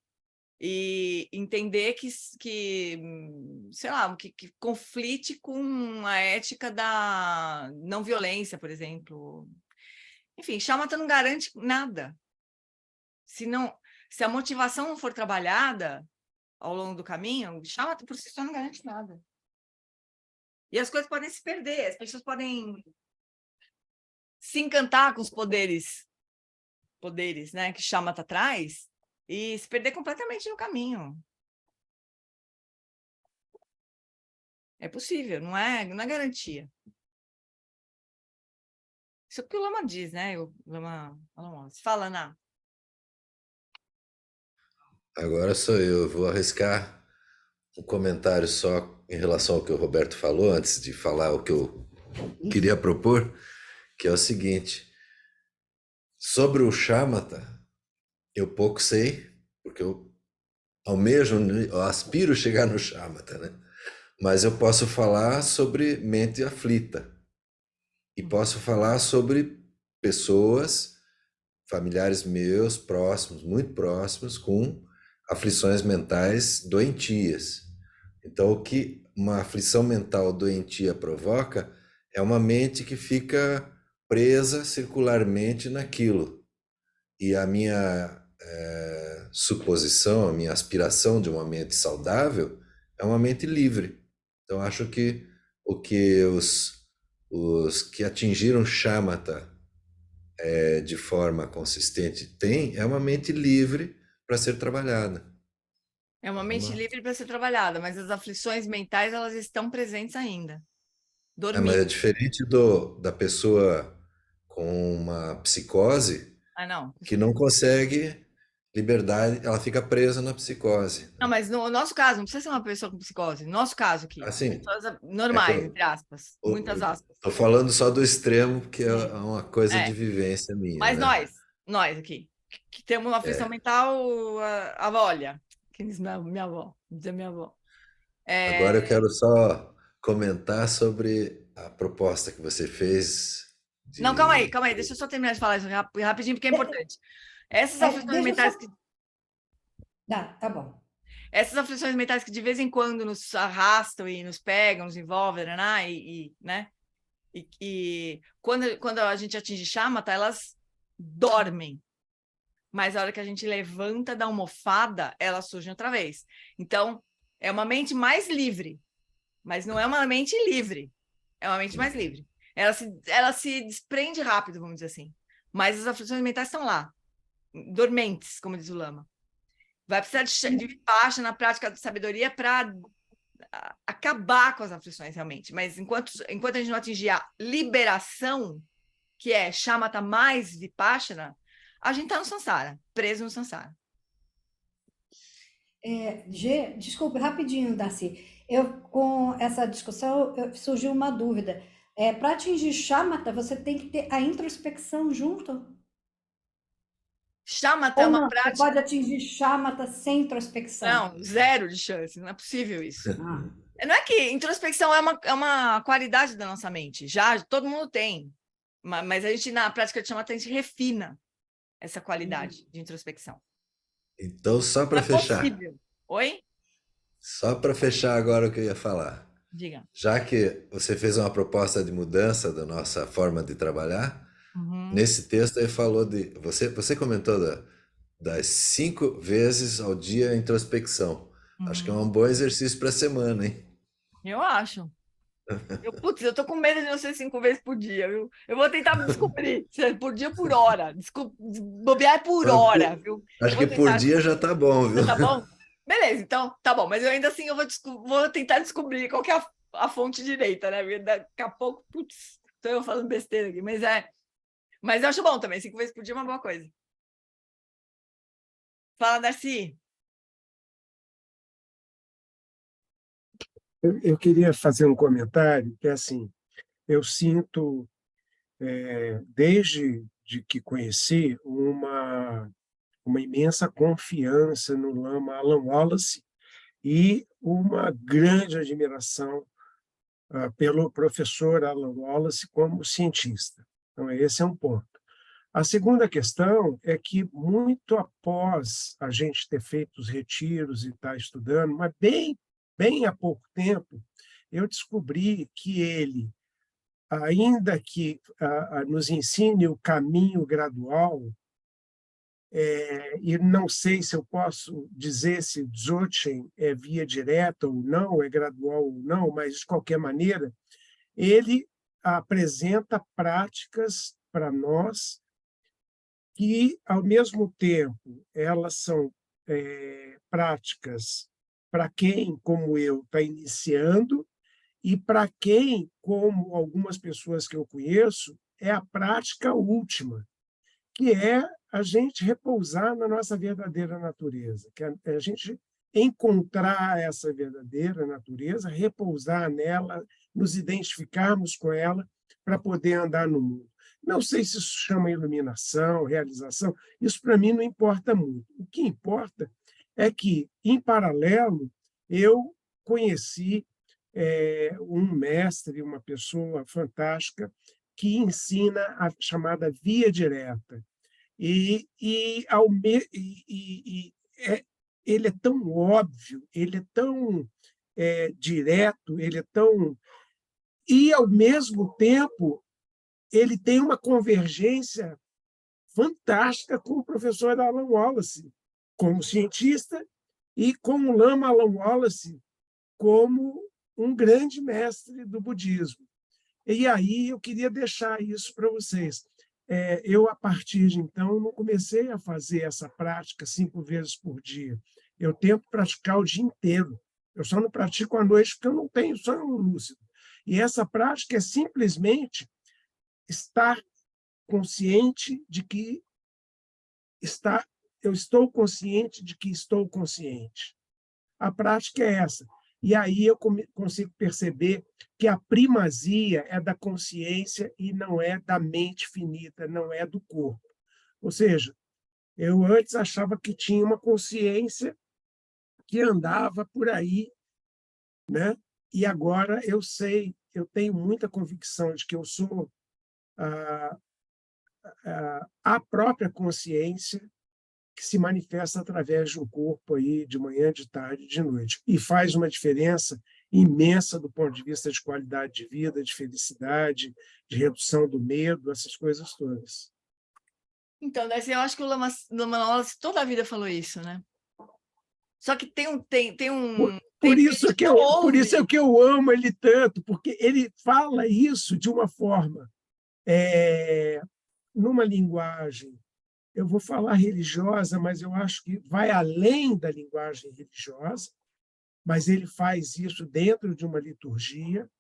e entender que sei lá, que conflite com a ética da não violência, por exemplo. Enfim, Shamatha não garante nada. Se a motivação não for trabalhada ao longo do caminho, Shamatha por si só não garante nada. E as coisas podem se perder, as pessoas podem se encantar com os poderes, né, que Shamatha traz e se perder completamente no caminho. É possível, não é garantia. Isso é o que o Lama diz, né? O Lama fala, Ana. Agora sou eu, vou arriscar um comentário só em relação ao que o Roberto falou, antes de falar o que eu queria propor, que é o seguinte: sobre o shamatha, eu pouco sei, porque eu almejo, eu aspiro chegar no shamatha, né? Mas eu posso falar sobre mente aflita e posso falar sobre pessoas, familiares meus, próximos, muito próximos, com aflições mentais doentias. Então, o que uma aflição mental doentia provoca é uma mente que fica presa circularmente naquilo. E a minha suposição, a minha aspiração de uma mente saudável é uma mente livre. Então, acho que o que os que atingiram shamatha de forma consistente têm é uma mente livre para ser trabalhada. É uma mente livre para ser trabalhada, mas as aflições mentais, elas estão presentes ainda. Mas é Dormindo. diferente da pessoa com uma psicose Não. que não consegue liberdade, ela fica presa na psicose. Não, mas no nosso caso, não precisa ser uma pessoa com psicose. No nosso caso aqui, Assim, pessoas normais, entre aspas, muitas aspas. Estou falando só do extremo, que é uma coisa de vivência minha, Mas né? nós aqui, que temos uma aflição mental, olha, que diz minha avó, diz minha avó. Agora eu quero só comentar sobre a proposta que você fez. Não, calma aí, deixa eu só terminar de falar isso rapidinho, porque é importante. Essas aflições mentais que... Tá bom. Essas aflições mentais que de vez em quando nos arrastam e nos pegam, nos envolvem, né? E quando a gente atinge shamatha, elas dormem. Mas a hora que a gente levanta da almofada, elas surgem outra vez. Então, é uma mente mais livre, mas não é uma mente livre. É uma mente mais livre. Ela se desprende rápido, vamos dizer assim. Mas as aflições mentais estão lá, dormentes, como diz o Lama. Vai precisar de vipassana na prática da sabedoria para acabar com as aflições, realmente. Mas enquanto a gente não atingir a liberação, que é shamatha mais vipassana, a gente está no samsara, preso no samsara. Desculpe, rapidinho, Darcy. Com essa discussão, surgiu uma dúvida. Para atingir shamatha, você tem que ter a introspecção junto? Shamatha é uma prática... Você pode atingir shamatha sem introspecção? Não, zero de chance, não é possível isso. Não é que introspecção é uma qualidade da nossa mente, já todo mundo tem, mas a gente, na prática de shamatha, a gente refina essa qualidade de introspecção. Então, só para fechar. Possível. Oi? Só para fechar agora o que eu ia falar. Diga. Já que você fez uma proposta de mudança da nossa forma de trabalhar, nesse texto ele falou de... Você comentou das 5 vezes ao dia introspecção. Acho que é um bom exercício para a semana, hein? Eu acho. Eu tô com medo de não ser 5 vezes por dia, viu? Eu vou tentar descobrir se é por dia ou por hora. Bobear é por hora, viu? Acho que por dia já tá bom, viu? Já tá bom? Beleza, então tá bom. Mas eu ainda assim vou tentar descobrir qual que é a fonte direita, né? Porque daqui a pouco, putz, tô eu falando besteira aqui. Mas eu acho bom também. 5 vezes por dia é uma boa coisa. Fala, Darcy. Eu queria fazer um comentário que é assim, eu sinto, desde de que conheci, uma imensa confiança no Lama Alan Wallace e uma grande admiração pelo professor Alan Wallace como cientista. Então, esse é um ponto. A segunda questão é que, muito após a gente ter feito os retiros e estar estudando, mas bem há pouco tempo, eu descobri que ele, ainda que nos ensine o caminho gradual, e não sei se eu posso dizer se Dzogchen é via direta ou não, é gradual ou não, mas, de qualquer maneira, ele apresenta práticas para nós que, ao mesmo tempo, elas são práticas para quem, como eu, está iniciando, e para quem, como algumas pessoas que eu conheço, é a prática última, que é a gente repousar na nossa verdadeira natureza, que é a gente encontrar essa verdadeira natureza, repousar nela, nos identificarmos com ela para poder andar no mundo. Não sei se isso chama iluminação, realização, isso para mim não importa muito. O que importa é que, em paralelo, eu conheci um mestre, uma pessoa fantástica, que ensina a chamada via direta. Ele é tão óbvio, ele é tão direto, ele é tão... E, ao mesmo tempo, ele tem uma convergência fantástica com o professor Alan Wallace, como cientista, e com o Lama Alan Wallace como um grande mestre do budismo. E aí eu queria deixar isso para vocês. Eu, a partir de então, não comecei a fazer essa prática 5 vezes por dia. Eu tento praticar o dia inteiro. Eu só não pratico à noite porque eu não tenho sonho lúcido. E essa prática é simplesmente estar consciente de que eu estou consciente de que estou consciente. A prática é essa. E aí eu consigo perceber que a primazia é da consciência e não é da mente finita, não é do corpo. Ou seja, eu antes achava que tinha uma consciência que andava por aí, né? E agora eu sei, eu tenho muita convicção de que eu sou a própria consciência que se manifesta através de um corpo aí de manhã, de tarde, de noite. E faz uma diferença imensa do ponto de vista de qualidade de vida, de felicidade, de redução do medo, essas coisas todas. Então, eu acho que o Lama Wallace toda a vida falou isso, né? Só que tem um... Por isso é que eu amo ele tanto, porque ele fala isso de uma forma, numa linguagem, eu vou falar religiosa, mas eu acho que vai além da linguagem religiosa, mas ele faz isso dentro de uma liturgia,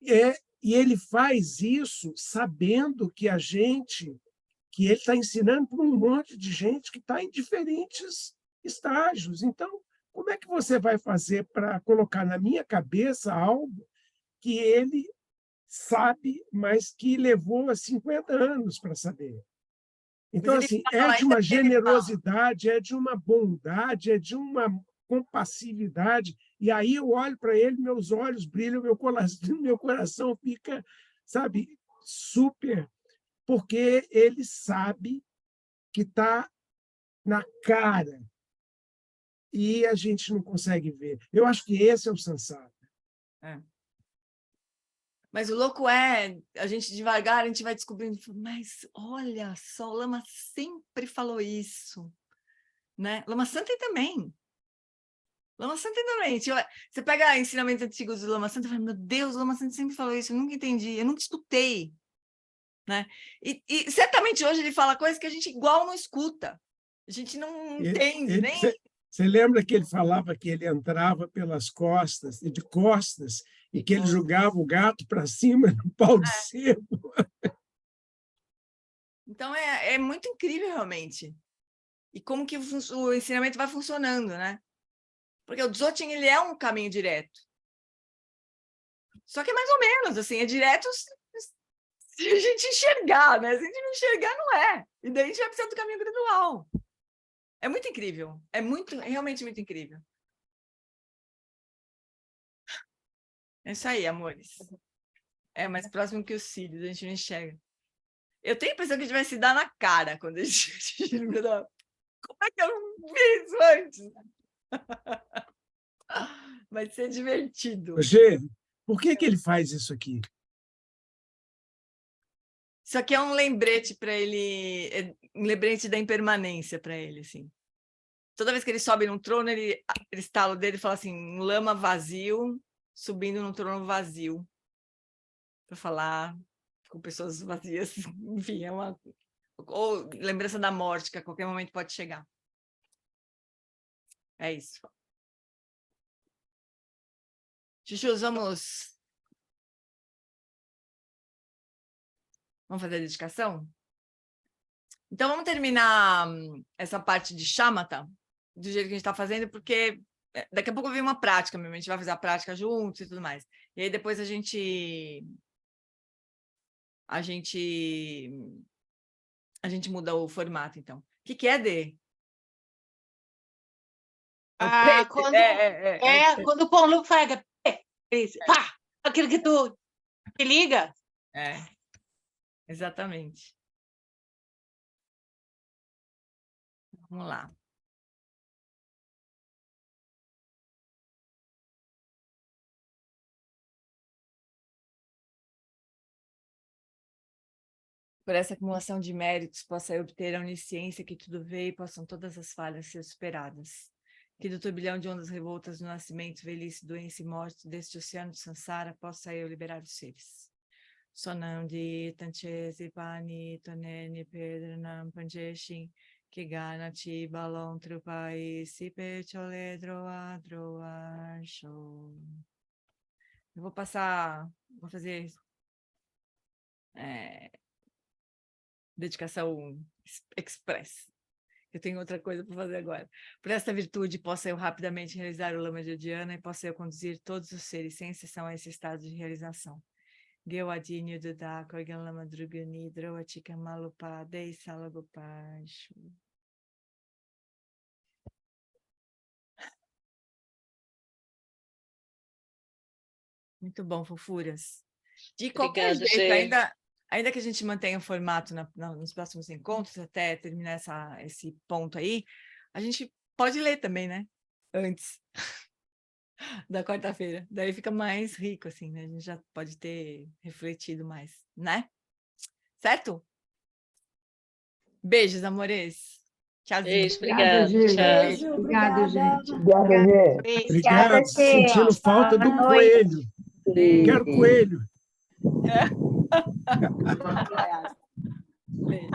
e ele faz isso sabendo que ele está ensinando para um monte de gente que está em diferentes estágios. Então, como é que você vai fazer para colocar na minha cabeça algo que ele sabe, mas que levou 50 anos para saber? Então, assim, é de uma generosidade, é de uma bondade, é de uma compassividade. E aí eu olho para ele, meus olhos brilham, meu coração fica, sabe, super, porque ele sabe que está na cara e a gente não consegue ver. Eu acho que esse é o Samsara. Mas o louco é, a gente devagar, a gente vai descobrindo, mas olha só, o Lama sempre falou isso, né? Lama Santen também. Lama Santen também. Você pega ensinamentos antigos do Lama Santen e fala, meu Deus, o Lama Santen sempre falou isso, eu nunca entendi, eu nunca escutei, né? E certamente hoje ele fala coisas que a gente igual não escuta, a gente não entende, nem... Você lembra que ele falava que ele entrava pelas costas, de costas, e que ele jogava o gato para cima no pau de sebo? Então, é muito incrível, realmente. E como que o ensinamento vai funcionando, né? Porque o Dzogchen, ele é um caminho direto. Só que é mais ou menos, assim, é direto se a gente enxergar, né? Se a gente não enxergar, não é. E daí a gente vai precisar do caminho gradual. É muito incrível. É realmente muito incrível. É isso aí, amores. É mais próximo que os cílios, a gente não enxerga. Eu tenho a impressão que a gente vai se dar na cara quando a gente... Como é que eu não vi isso antes? Vai ser divertido. Gê, por que ele faz isso aqui? Isso aqui é um lembrete para ele, um lembrete da impermanência para ele, assim. Toda vez que ele sobe num trono, ele estala o dedo e fala assim, um lama vazio, subindo num trono vazio. Para falar com pessoas vazias, enfim, é uma... Ou lembrança da morte, que a qualquer momento pode chegar. É isso. Chuchus, vamos Vamos fazer a dedicação? Então, vamos terminar essa parte de shamatha do jeito que a gente está fazendo, porque daqui a pouco vem uma prática mesmo, a gente vai fazer a prática juntos e tudo mais. E aí depois a gente muda o formato, então. O que é, Dê? Quando o Pão Luke faz pá, aquilo que tu te liga. Exatamente. Vamos lá. Por essa acumulação de méritos, possa eu obter a onisciência que tudo vê e possam todas as falhas ser superadas. Que do turbilhão de ondas revoltas do nascimento, velhice, doença e morte deste oceano de Sansara, possa eu liberar os seres. Sonandi, Tanchesi, Pani, Tonene, Pedranam, Panjeshin, Kiganati, Balon, Trupai, Sipe, Chole, Droa, Droa, Show. Eu vou fazer dedicação express. Eu tenho outra coisa para fazer agora. Por esta virtude, possa eu rapidamente realizar o Lama de Dhyana e possa eu conduzir todos os seres, sem exceção, a esse estado de realização. Gewadinho Duda, Korgan Lama Drugani, Droatika Malupa, Dei Salagopacho. Muito bom, fofuras. De qualquer Obrigada, jeito, Gê. ainda que a gente mantenha o formato nos próximos encontros, até terminar esse ponto aí, a gente pode ler também, né? Antes da quarta-feira. Daí fica mais rico, assim, né? A gente já pode ter refletido mais, né? Certo? Beijos, amores. Tchauzinho. Beijo, obrigada. Tchau. Obrigada, gente. Obrigada, Gê. Obrigado. Sentindo falta do coelho. Quero coelho. Beijo.